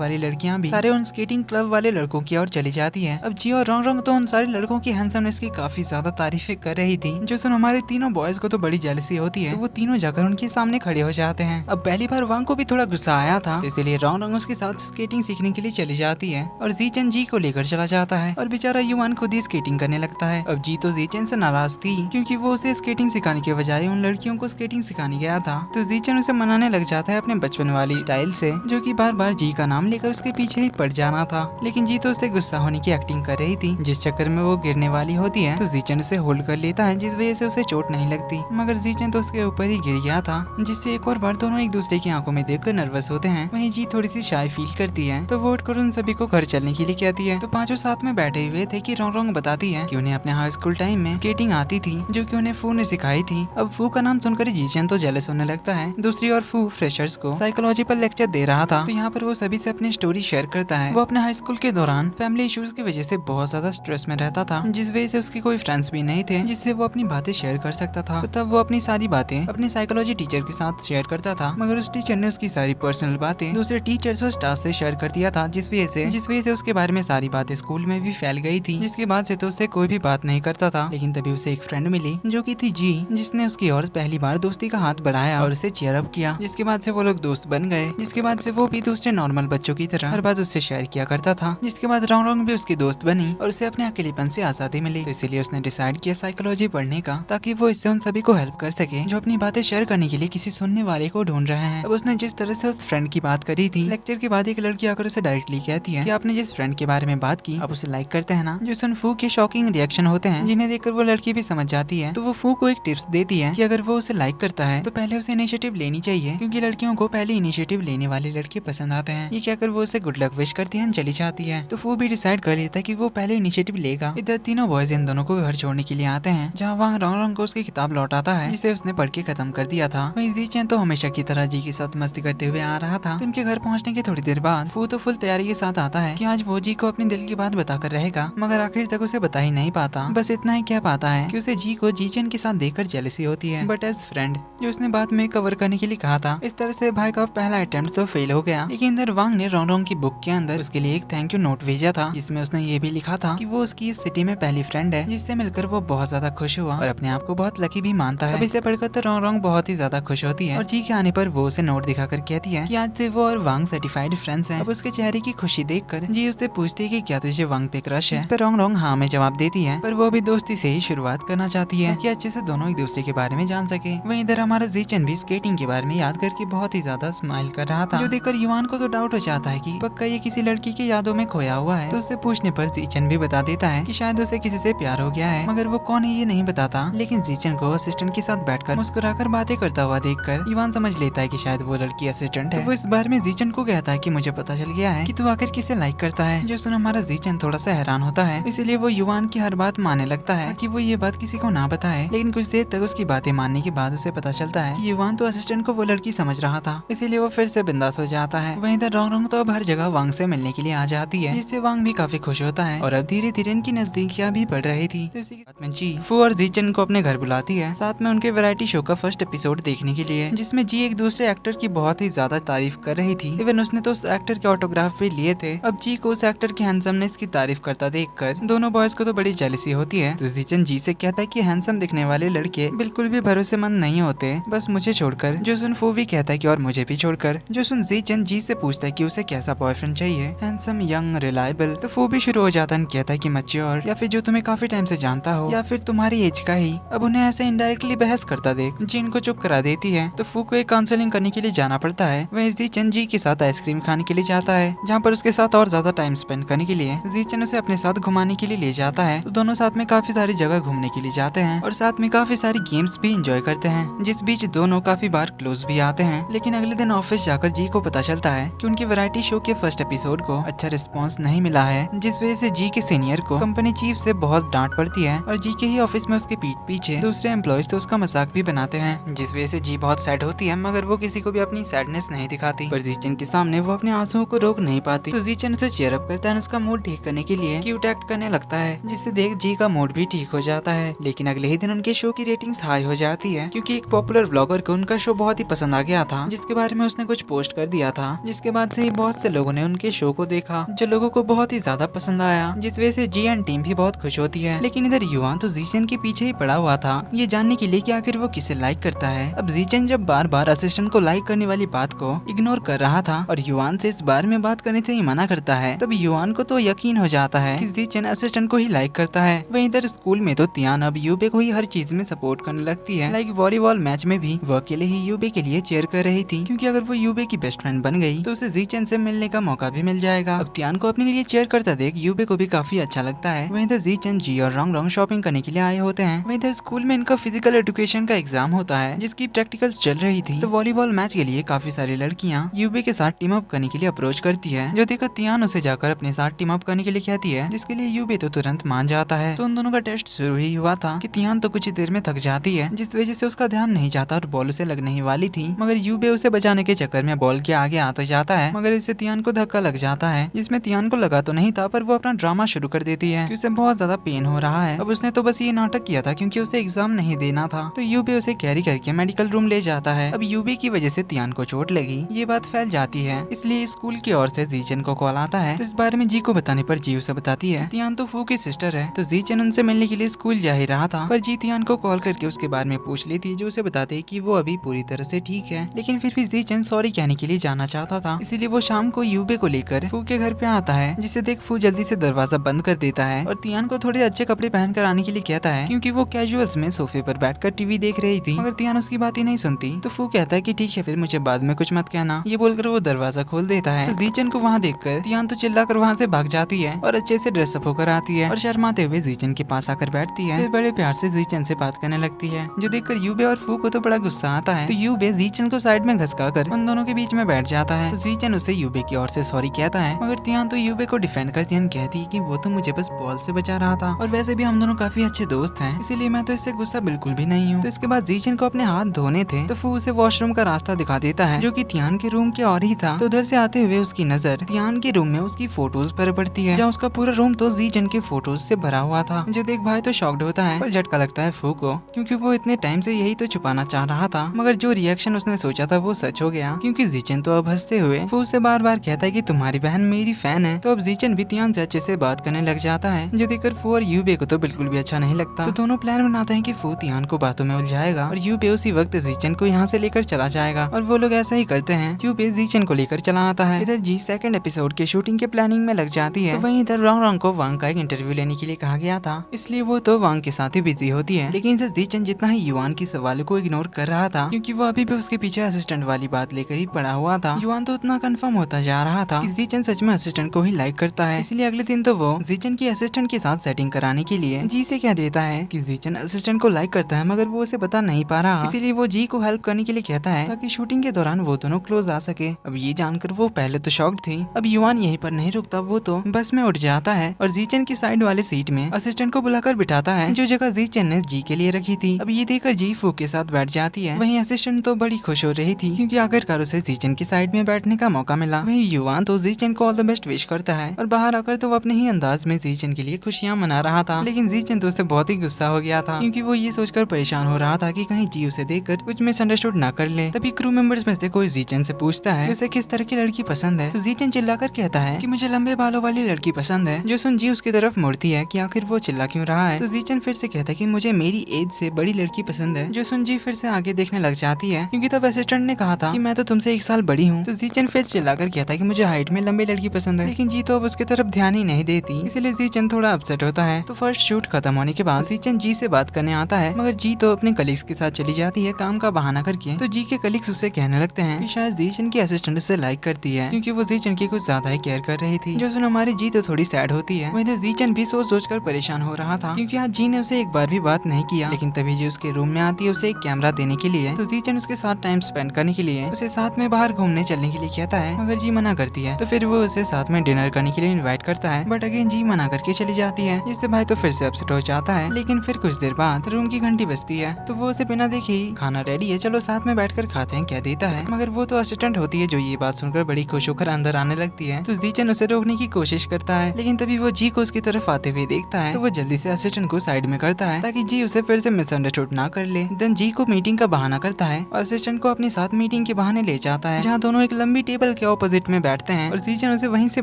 वाली लड़कियां भी सारे उन स्केटिंग क्लब वाले लड़कों की ओर चली जाती है। अब जी और रोंग तो उन सारे लड़कों की हैंडसमनेस की काफी ज्यादा तारीफें कर रही थी, जो सुन हमारे तीनों बॉयज को तो बड़ी जेलसी होती है, तो वो तीनों जाकर उनके सामने खड़े हो जाते हैं। अब पहली बार वांग को भी थोड़ा गुस्सा आया था, तो इसीलिए रोंग उसके साथ स्केटिंग सीखने के लिए चली जाती है और जीचन जी को लेकर चला जाता है और बेचारा युवान खुद ही स्केटिंग करने लगता है। अब जी तो जीचन से नाराज थी क्योंकि वो उसे स्केटिंग सिखाने के बजाय उन लड़कियों को स्केटिंग सिखाने गया था, तो जीचन उसे मनाने लग जाता है अपने बचपन वाली स्टाइल से, जो कि बार बार जी का नाम लेकर उसके पीछे ही पड़ जाना था। लेकिन जी तो उससे गुस्सा होने की एक्टिंग कर रही थी, जिस चक्कर में वो गिरने वाली होती है, तो जीचन उसे होल्ड कर लेता है, जिस वजह से उसे चोट नहीं लगती। मगर जीचन तो उसके ऊपर ही गिर गया था, जिससे एक और बार दोनों एक दूसरे की आंखों में देखकर नर्वस होते हैं। वहीं जी थोड़ी सी शाय फील करती है, तो वो उठकर उन सभी को घर चलने के लिए कहती है। तो पांचों साथ में बैठे हुए थे कि रोंग बताती है कि उन्हें अपने हाई स्कूल टाइम में स्केटिंग आती थी, जो कि उन्हें फू ने सिखाई थी। अब फू का नाम सुनकर जीचन तो जेलस होने लगता है। दूसरी ओर फू फ्रेशर्स को साइकोलॉजी पर लेक्चर दे रहा था, तो यहाँ पर वो सभी से अपनी स्टोरी शेयर करता है। वो अपने हाई स्कूल के दौरान फैमिली इश्यूज की वजह से बहुत ज्यादा स्ट्रेस में रहता था, जिस वजह से उसके कोई फ्रेंड्स भी नहीं थे जिससे वो अपनी बातें शेयर कर सकता था। तो तब वो अपनी सारी बातें अपने साइकोलॉजी टीचर के साथ शेयर करता था, मगर उस टीचर ने उसकी सारी पर्सनल बातें दूसरे टीचर्स और स्टाफ से शेयर कर दिया था, जिस वजह से उसके बारे में सारी बातें स्कूल में भी फैल गई थी, जिसके बाद से तो उससे कोई भी बात नहीं करता था। लेकिन तभी उसे एक फ्रेंड मिली जो कि थी जी, जिसने उसकी और पहली बार दोस्ती का हाथ बढ़ाया और उसे चीयर अप किया, जिसके बाद से वो लोग दोस्त बन गए। जिसके बाद से वो भी दूसरे नॉर्मल बच्चों की तरह हर बात उससे शेयर किया करता था, जिसके बाद रोंग भी उसकी दोस्त बनी और उसे अपने अकेलेपन से आजादी मिली। तो इसीलिए उसने डिसाइड किया साइकोलॉजी पढ़ने का, ताकि वो इससे उन सभी को हेल्प कर सके जो अपनी बातें शेयर करने के लिए किसी सुनने वाले को ढूंढ रहे हैं। अब उसने जिस तरह से उस फ्रेंड की बात करी थी, लेक्चर के बाद एक लड़की आकर उसे डायरेक्टली कहती है कि आपने जिस फ्रेंड के बारे में बात की आप उसे लाइक करते हैं ना, जो सुन फू के शॉकिंग रिएक्शन होते हैं, जिन्हें देखकर वो लड़की भी समझ जाती है। तो वो फू को एक टिप्स देती है कि अगर वो उसे लाइक करता है तो पहले उसे इनिशिएटिव लेनी चाहिए, क्योंकि लड़कियों को पहले इनिशिएटिव लेने वाले लड़के पसंद आते हैं। ये कहकर वो उसे गुड लक विश करती है, चली जाती है। तो फू भी डिसाइड कर लेता है कि वो पहले इनिशिएटिव लेगा। इधर तीनों बॉयज इन दोनों को घर छोड़ने के लिए आते हैं, जहाँ वांग रोंग को उसकी किताब लौटाता है जिसे उसने पढ़ के खत्म कर दिया था। वहीं जीचन तो हमेशा की तरह जी के साथ मस्ती करते हुए आ रहा था। तो इनके घर पहुँचने के थोड़ी देर बाद फू तो फुल तैयारी के साथ आता है कि आज वो जी को अपने दिल की बात बताकर रहेगा, मगर आखिर तक उसे बता ही नहीं पाता। बस इतना ही कह पाता है कि उसे जी को जीचन के साथ देखकर जेलसी होती है, बट एज फ्रेंड जो उसने बाद में कवर करने के लिए कहा था। इस तरह से भाई का पहला अटेम्प्ट तो फेल हो गया, लेकिन इधर वांग ने रोंग की बुक के अंदर उसके लिए एक थैंक यू नोट भेजा था, जिसमें उसने ये भी लिखा था कि वो उसकी इस सिटी में पहली फ्रेंड है, जिससे मिलकर वो बहुत ज्यादा खुश हुआ और अपने आप को बहुत लकी भी मानता है। अब इसे पढ़कर तो रोंग बहुत ही ज्यादा खुश होती है और जी के आने पर वो उसे नोट दिखाकर कहती है कि आज से वो और वांग सर्टिफाइड फ्रेंड्स हैं। अब उसके चेहरे की खुशी देखकर जी उससे पूछती है कि क्या तुझे वांग पे क्रश है। इस पर रोंग हाँ में जवाब देती है, पर वो भी दोस्ती से ही शुरुआत करना चाहती है कि अच्छे से दोनों एक दूसरे के बारे में जान सके। वहीं इधर हमारा जीचन भी स्केटिंग के बारे में याद करके बहुत ही ज्यादा स्माइल कर रहा था, जो देखकर युवान को तो डाउट हो जाता है कि पक्का ये किसी लड़की की यादों में खोया हुआ है। तो उससे पूछने पर जीचन भी बता देता है कि शायद उसे किसी से प्यार हो गया है, मगर वो कौन है ये नहीं बताता। लेकिन जीचन को असिस्टेंट के साथ बैठकर मुस्कुराकर बातें करता हुआ देखकर युवान समझ लेता है कि शायद वो लड़की असिस्टेंट है। तो वो इस बारे में जीचन को कहता है कि मुझे पता चल गया है कि तू आखिर किसे लाइक करता है। जो सुन हमारा जीचन थोड़ा सा हैरान होता है, इसीलिए वो युवान की हर बात मानने लगता है कि वो ये बात किसी को ना बताए। लेकिन कुछ देर तक उसकी बातें मानने के बाद उसे पता चलता है कि युवान तो असिस्टेंट को वो लड़की समझ रहा था, इसीलिए वो फिर से बिंदास हो जाता है। वहीं इधर रोंग तो अब हर जगह वांग से मिलने के लिए आ जाती है, जिससे वांग भी काफी खुश होता है और अब धीरे धीरे इनकी नजदीकियां भी बढ़ रही थी। तो इसी के साथ में जी फू और जीचन को अपने घर बुलाती है, साथ में उनके वैरायटी शो का फर्स्ट एपिसोड देखने के लिए, जिसमें जी एक दूसरे एक्टर की बहुत ही ज्यादा तारीफ कर रही थी। इवन उसने तो उस एक्टर के ऑटोग्राफ भी लिए थे। अब जी को उस एक्टर की हैंडसमनेस की तारीफ करता देखकर दोनों बॉयज को तो बड़ी जेलसी होती है। तो जीचन जी से कहता है कि हैंडसम दिखने वाले लड़के बिल्कुल भी भरोसेमंद नहीं होते, बस मुझे छोड़कर। जो सुन फू भी कहता है कि और मुझे भी छोड़कर। जो सुन जीचन जी से पूछता है कि उसे कैसा बॉयफ्रेंड चाहिए, हैंडसम, यंग, रिलायबल। तो फू भी शुरू हो जाता है, कहता है कि मैच्योर, या फिर जो तुम्हें काफी टाइम से जानता हो, या फिर तुम्हारी एज का ही। अब उन्हें ऐसे इनडायरेक्टली बहस करता देख जी इनको चुप करा देती है। तो फू को एक काउंसलिंग करने के लिए जाना पड़ता है। वह जीचन जी के साथ आइसक्रीम खाने के लिए जाता है, जहाँ पर उसके साथ और ज्यादा टाइम स्पेंड करने के लिए जीचन उसे अपने साथ घुमाने के लिए ले जाता है। तो दोनों साथ में काफी सारी जगह घूमने के लिए जाते हैं और साथ में काफी सारी गेम्स भी एंजॉय करते हैं, जिस बीच दोनों काफी बार क्लोज भी आते हैं। लेकिन अगले दिन ऑफिस जाकर जी को पता चलता है कि उनकी वैरायटी शो के फर्स्ट एपिसोड को अच्छा रिस्पांस नहीं मिला है, जिस वजह से जी के सीनियर को कंपनी चीफ से बहुत डांट पड़ती है और जी के ही ऑफिस में उसके पीठ पीछे दूसरे एम्प्लॉयज तो उसका मजाक भी बनाते हैं, जिस वजह से जी बहुत सैड होती है, मगर वो किसी को भी अपनी सैडनेस नहीं दिखाती। पर जीचन के सामने वो अपने आंसुओं को रोक नहीं पाती। तो जीचन उसे चीयर अप करता है, उसका मूड ठीक करने के लिए क्यूट एक्ट करने लगता है। जिससे देख जी का मूड भी ठीक हो जाता है। लेकिन अगले ही दिन उनके शो की रेटिंग्स हाई हो जाती है क्योंकि एक पॉपुलर व्लॉगर को उनका शो बहुत ही पसंद आ गया था, जिसके बारे में उसने कुछ पोस्ट कर दिया था, जिसके बाद से ही बहुत से लोगों ने उनके शो को देखा जो लोगों को बहुत ही ज्यादा पसंद आया, जिस वजह से जी एंड टीम भी बहुत खुश होती है। लेकिन इधर युवान तो जीचन के पीछे ही पड़ा हुआ था ये जानने के लिए कि आखिर वो किसे लाइक करता है। अब जीचन जब बार बार असिस्टेंट को लाइक करने वाली बात को इग्नोर कर रहा था और युवान से इस बारे में बात करने से ही मना करता है, तब युवान को तो यकीन हो जाता है कि जीचन असिस्टेंट को ही लाइक करता है। वहीं इधर स्कूल में तो तियान अब यूबे को ही हर चीज में सपोर्ट करने लगती है। लाइक वॉलीबॉल मैच में भी वो अकेले ही यूबे के लिए चेयर कर रही थी क्योंकि अगर वो यूबे की बेस्ट फ्रेंड बन गई तो उसे जीचन से मिलने का मौका भी मिल जाएगा। अब तियान को अपने लिए चेयर करता देख यूबे को भी काफी अच्छा लगता है। वहीं इधर जीचन जी और रॉन्ग रॉन्ग शॉपिंग करने के लिए आए होते हैं। वहीं इधर स्कूल में इनका फिजिकल एजुकेशन का एग्जाम होता है जिसकी प्रैक्टिकल्स चल रही थी, तो वॉलीबॉल मैच के लिए काफी सारी लड़कियां यूबे के साथ टीम अप करने के लिए अप्रोच करती है, जो देखकर तियान उसे जाकर अपने साथ टीम अप करने के लिए कहती है, जिसके लिए यूबे तो तुरंत मान जाता है। तो उन दोनों का टेस्ट शुरू ही हुआ था कि तियान तो कुछ ही देर में थक जाती है, जिस वजह से उसका ध्यान नहीं जाता और बॉल उसे लगने ही वाली थी, मगर यूबे उसे बचाने के चक्कर में बॉल के आगे आता जाता है, मगर इससे तियान को धक्का लग जाता है, जिसमें तियान को लगा तो नहीं था पर वो अपना ड्रामा शुरू कर देती है कि उसे बहुत ज्यादा पेन हो रहा है। अब उसने तो बस ये नाटक किया था क्योंकि उसे एग्जाम नहीं देना था। तो यूबे उसे कैरी करके मेडिकल रूम ले जाता है। अब यूबे की वजह से तियान को चोट लगी, ये बात फैल जाती है, इसलिए स्कूल की ओर से जीचन को कॉल आता है। तो इस बारे में जी को बताने पर जी उसे बताती है तियान तो फू की सिस्टर है। तो जीचन उनसे मिलने के लिए स्कूल जा ही रहा था, पर जी तियान को कॉल करके उसके बारे में पूछ लेती है, जो उसे बताते कि वो अभी पूरी तरह से ठीक है, लेकिन फिर भी जीचन सॉरी कहने के लिए जाना चाहता था, इसीलिए वो शाम को यूबे को लेकर फू के घर पे आता है, जिसे देख फू जल्दी से दरवाजा बंद कर देता है और तियान को थोड़े अच्छे कपड़े पहन कर आने के लिए कहता है क्योंकि वो कैजुअल्स में सोफे पर बैठकर टीवी देख रही थी, मगर तियान उसकी बात ही नहीं सुनती। तो फू कहता है कि ठीक है फिर मुझे बाद में कुछ मत कहना, ये बोलकर वो दरवाजा खोल देता है। तो जीचन को वहाँ देखकर तियान तो चिल्लाकर वहाँ से भाग जाती है और अच्छे से ड्रेसअप होकर आती है और शर्माते हुए जीचन के पास आकर बैठती है, फिर बड़े प्यार से जीचन से बात करने लगती है, जो देखकर यूबे और फू को तो बड़ा गुस्सा आता है। तो यूबे जीचन को साइड में घसका कर उन दोनों के बीच में बैठ जाता है। तो जीचन उसे यूबे की ओर से सॉरी कहता है, मगर तियान तो यूबे को डिफेंड कर तियान कहती है कि वो तो मुझे बस बॉल से बचा रहा था और वैसे भी हम दोनों काफी अच्छे दोस्त हैं, इसीलिए मैं तो इससे गुस्सा बिल्कुल भी नहीं हूँ। तो इसके बाद जीचन को अपने हाथ धोने थे, तो फू उसे वॉशरूम का रास्ता दिखा देता है जो कि तियान के रूम के और ही था। तो उधर से आते हुए उसकी नजर तियान के रूम में उसकी फोटोज पर पड़ती है, जहाँ उसका पूरा रूम तो जीचन के फोटोज से भरा हुआ था, जो देख भाई तो शॉक्ड होता है पर झटका लगता है फू को, क्योंकि वो इतने टाइम से यही तो छुपाना चाह रहा था, मगर जो रिएक्शन उसने सोचा था वो सच हो गया, क्योंकि जीचन तो अब हंसते हुए फू से बार बार कहता है कि तुम्हारी बहन मेरी फैन है। तो अब जीचन भी तियान से अच्छे से बात करने लग जाता है, जो देखकर फू और यूबे को तो बिल्कुल भी अच्छा नहीं लगता। तो दोनों प्लान बनाते हैं कि फू तियान को बातों में उलझाएगा और यूबे उसी वक्त जीचन को यहाँ से लेकर चला जाएगा, और वो लोग ऐसा ही करते हैं। यूबे जीचन को लेकर चला आता है। इधर जी सेकंड एपिसोड के शूटिंग के प्लानिंग में लग जाती है, तो वहीं इधर रॉन्ग रॉन्ग को वांग का एक इंटरव्यू लेने के लिए कहा गया था, इसलिए वो तो वांग के साथ ही बिजी होती है। लेकिन इधर जीचन जितना ही युवान की सवालों को इग्नोर कर रहा था, क्योंकि वो अभी भी उसके पीछे असिस्टेंट वाली बात लेकर ही पड़ा हुआ था, युवान तो उतना कंफर्म होता जा रहा था कि जीचन सच में असिस्टेंट को ही लाइक करता है। इसलिए अगले दिन तो वो जीचन की असिस्टेंट के साथ सेटिंग कराने के लिए जी से कह देता है कि जीचन असिस्टेंट को लाइक करता है, मगर वो उसे बता नहीं पा रहा, इसीलिए वो जी को हेल्प करने के लिए कहता है ताकि शूटिंग के दौरान वो दोनों क्लोज आ सके। अब ये जानकर वो पहले तो शॉक्ड थी। अब युवान यहीं पर नहीं रुकता, वो तो बस में उठ जाता है और जीचन की साइड वाले सीट में असिस्टेंट को बुलाकर बिठाता है, जो जगह जीचन ने जी के लिए रखी थी। अब ये देखकर जी फू के साथ बैठ जाती है। वहीं असिस्टेंट तो बड़ी खुश हो रही थी क्योंकि आखिरकार उसे जीचन की साइड में बैठने का मौका मिला। वहीं युवान तो जीचन को ऑल द बेस्ट विश करता है और बाहर आकर तो वो अपने ही अंदाज में जीचन के लिए खुशियां मना रहा था। लेकिन जीचन तो उससे बहुत ही गुस्सा हो गया था, क्योंकि वो ये सोचकर परेशान हो रहा था कि कहीं जी उसे देखकर कुछ मिसअंडरस्टूड ना कर ले। तभी क्रू मेंबर्स में से कोई जीचन से पूछता है उसे किस तरह की लड़की पसंद है। तो जीचन चिल्लाकर कहता है कि मुझे लंबे बालों वाली लड़की पसंद है। जो सुन जी उसकी तरफ मुड़ती है कि आखिर वो चिल्ला क्यों रहा है। तो जीचन फिर से कहता है कि मुझे मेरी एज से बड़ी लड़की पसंद है। जो सुन जी फिर से आगे देखने लग जाती है, क्योंकि तब असिस्टेंट ने कहा था कि मैं तो तुमसे 1 साल बड़ी हूँ। तो जीचन फिर चिल्लाकर कहता है कि मुझे हाइट में लंबी लड़की पसंद है, लेकिन जी तो अब उसकी तरफ ध्यान ही नहीं देती, इसलिए जीचन थोड़ा अपसेट होता है। तो फर्स्ट शूट खत्म होने के बाद जीचन जी से बात करने आता है, मगर जी तो अपने कलीग्स के साथ चली जाती है काम का बहाना करके। तो जी के कलीग्स उससे कहने लगते हैं कि शायद जीचन की असिस्टेंट उसे लाइक करती है, क्योंकि वो जीचन की कुछ ज्यादा ही केयर कर रही थी। जो सुन हमारी जी तो थोड़ी सैड होती है। वहीं जीचन भी सोच कर परेशान हो रहा था, क्योंकि आज जी ने उसे एक बार भी बात नहीं किया। लेकिन तभी जी उसके रूम में आती है उसे एक कैमरा देने के लिए। तो जीचन उसके साथ टाइम स्पेंड करने के लिए उसे साथ में बाहर घूमने चलने के लिए कहता है, मगर जी मना करती है। तो फिर वो उसे साथ में डिनर करने के लिए इन्वाइट करता है, बट अगेन जी मना करके चली जाती है, जिससे भाई तो फिर से अपसेट हो जाता है। लेकिन फिर कुछ देर बाद रूम की घंटी बजती है, तो वो उसे बिना देखे ही खाना रेडी है, चलो साथ में बैठकर खाते हैं कह देता है। मगर वो तो असिस्टेंट होती है, जो ये बात सुनकर बड़ी खुश होकर अंदर आने लगती है। तो जीचन उसे रोकने की कोशिश करता है, लेकिन तभी वो जी को उसकी तरफ तरफ आते हुए देखता है तो वो जल्दी से असिस्टेंट को साइड में करता है ताकि जी उसे फिर से मिसअंडरस्टूड ना कर ले। देन जी को मीटिंग का बहाना करता है और असिस्टेंट को अपने साथ मीटिंग के बहाने ले जाता है, जहाँ दोनों एक लंबी टेबल के ऑपोजिट में बैठते हैं और जीचन उसे वहीं से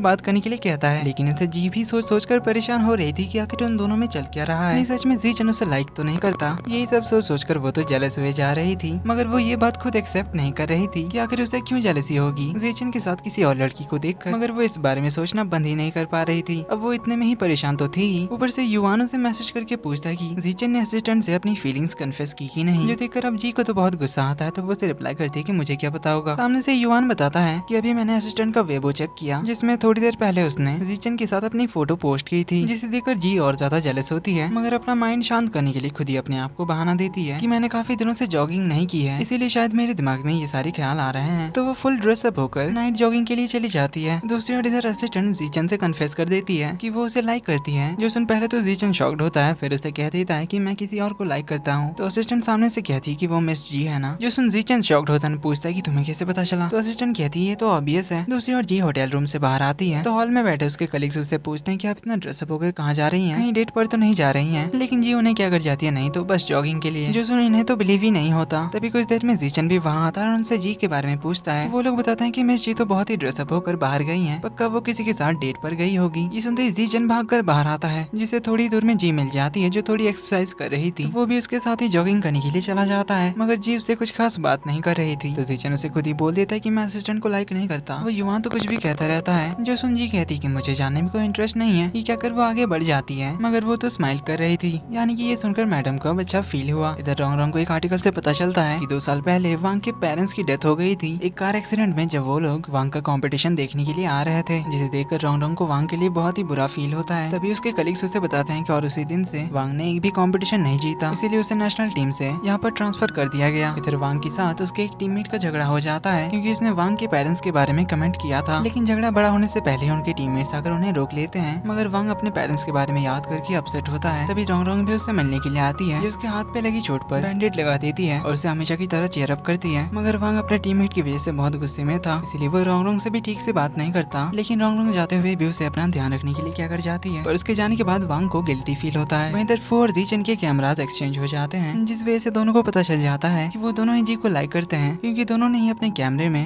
बात करने के लिए कहता है। लेकिन उसे जी भी सोच कर परेशान हो रही थी कि आखिर उन दोनों में चल क्या रहा है। सच में जीचन उसे लाइक तो नहीं करता। यही सब सोच कर वो तो जेलस हुए जा रही थी, मगर वो ये बात खुद एक्सेप्ट नहीं कर रही थी कि आखिर उसे क्यों जेलसी होगी जीचन के साथ किसी और लड़की को देखकर। मगर वो इस बारे में सोचना बंद ही नहीं कर पा रही थी। अब वो इतने में ही परेशान तो थी ही, ऊपर से युवान उसे मैसेज करके पूछता है कि जीचन ने असिस्टेंट से अपनी फीलिंग्स कन्फेस की ही नहीं। जो देखकर अब जी को तो बहुत गुस्सा आता है, तो वो उसे रिप्लाई करती है कि मुझे क्या पता होगा। सामने से युवान बताता है कि अभी मैंने असिस्टेंट का वेबो चेक किया, जिसमें थोड़ी देर पहले उसने जीचन के साथ अपनी फोटो पोस्ट की थी, जिसे देखकर जी और ज्यादा जेलस होती है। मगर अपना माइंड शांत करने के लिए खुद ही अपने आप को बहाना देती है कि मैंने काफी दिनों से जॉगिंग नहीं की है, इसीलिए शायद मेरे दिमाग में ये सारे ख्याल आ रहे हैं। तो वो फुल ड्रेसअप होकर नाइट जॉगिंग के लिए चली जाती है। दूसरी ओर इधर असिस्टेंट जीचन से कन्फेस कर देती है कि वो उसे लाइक करती है। जो सुन पहले तो जीचन शॉक्ड होता है, फिर उसे कह देता है कि मैं किसी और को लाइक करता हूँ। तो असिस्टेंट सामने से कहती है कि वो मिस जी है ना। जो सुन जीचन शॉक्ड होता है, पूछता है कि तुम्हें कैसे पता चला। तो असिस्टेंट कहती है ये तो ऑब्वियस है। दूसरी ओर जी होटल रूम से बाहर आती है तो हॉल में बैठे उसके कलीग्स उससे पूछते हैं कि आप इतना ड्रेसअप होकर कहाँ जा रही हैं, कहीं डेट पर तो नहीं जा रही हैं। लेकिन जी उन्हें क्या कर जाती है, नहीं तो बस जॉगिंग के लिए। जो सुन इन्हें तो बिलीव ही नहीं होता। तभी कुछ देर में जीचन भी वहाँ आता है और उनसे जी के बारे में पूछता है। वो लोग बताते हैं कि मिस जी तो बहुत ही ड्रेसअप होकर बाहर गई हैं, पक्का वो किसी के साथ डेट पर गई होगी। ये सुनते ही जीचन भागकर बाहर आता है, जिसे थोड़ी दूर में जी मिल जाती है जो थोड़ी एक्सरसाइज कर रही थी। वो भी उसके साथ ही जॉगिंग करने के लिए चला जाता है, मगर जी उससे कुछ खास बात नहीं कर रही थी। तो जीचन उसे खुद ही बोल देता है कि मैं असिस्टेंट को लाइक नहीं करता। वो युवा तो कुछ भी कहता रहता है। जो सुन जी कहती कि मुझे जानने में कोई इंटरेस्ट नहीं है। ये क्या कर वो आगे बढ़ जाती है, मगर वो तो स्माइल कर रही थी, यानी कि ये सुनकर मैडम को अब अच्छा फील हुआ। इधर रोंग रोंग को एक आर्टिकल से पता चलता है कि 2 साल पहले वांग के पेरेंट्स की डेथ हो गई थी एक कार एक्सीडेंट में, जब वो लोग वांग का कंपटीशन देखने के लिए आ रहे थे, जिसे देखकर रोंग रोंग को वांग के लिए बहुत ही बुरा फील होता है। तभी उसके कलीग्स उसे बताते हैं कि और उसी दिन से वांग ने एक भी कंपटीशन नहीं जीता, इसीलिए उसे नेशनल टीम से यहाँ पर ट्रांसफर कर दिया गया। इधर वांग के साथ उसके एक टीममेट का झगड़ा हो जाता है, क्योंकि उसने वांग के पेरेंट्स के बारे में कमेंट किया था। लेकिन झगड़ा बड़ा होने से पहले उनके टीममेट्स आकर उन्हें रोक लेते हैं, मगर वांग अपने पेरेंट्स के बारे में याद करके अपसेट होता है। तभी रोंग रोंग भी उससे मिलने के लिए आती है, जो उसके हाथ पे लगी चोट पर बैंडेड लगा देती है और उसे हमेशा की तरह चीयर अप करती है। मगर वांग अपने टीममेट की वजह से बहुत गुस्से में था, इसलिए वो रोंग रोंग से भी ठीक से बात नहीं करता। लेकिन रोंग रोंग जाते हुए भी उसे अपना ध्यान रखने के लिए क्या कर जाती है, पर उसके जाने के बाद वांग को गिल्टी फील होता है। वहीं इधर फू और जीचन के कैमराज एक्सचेंज हो जाते हैं, जिस वजह से दोनों को पता चल जाता है कि वो दोनों ही जी को लाइक करते हैं, क्योंकि दोनों ने ही अपने कैमरे में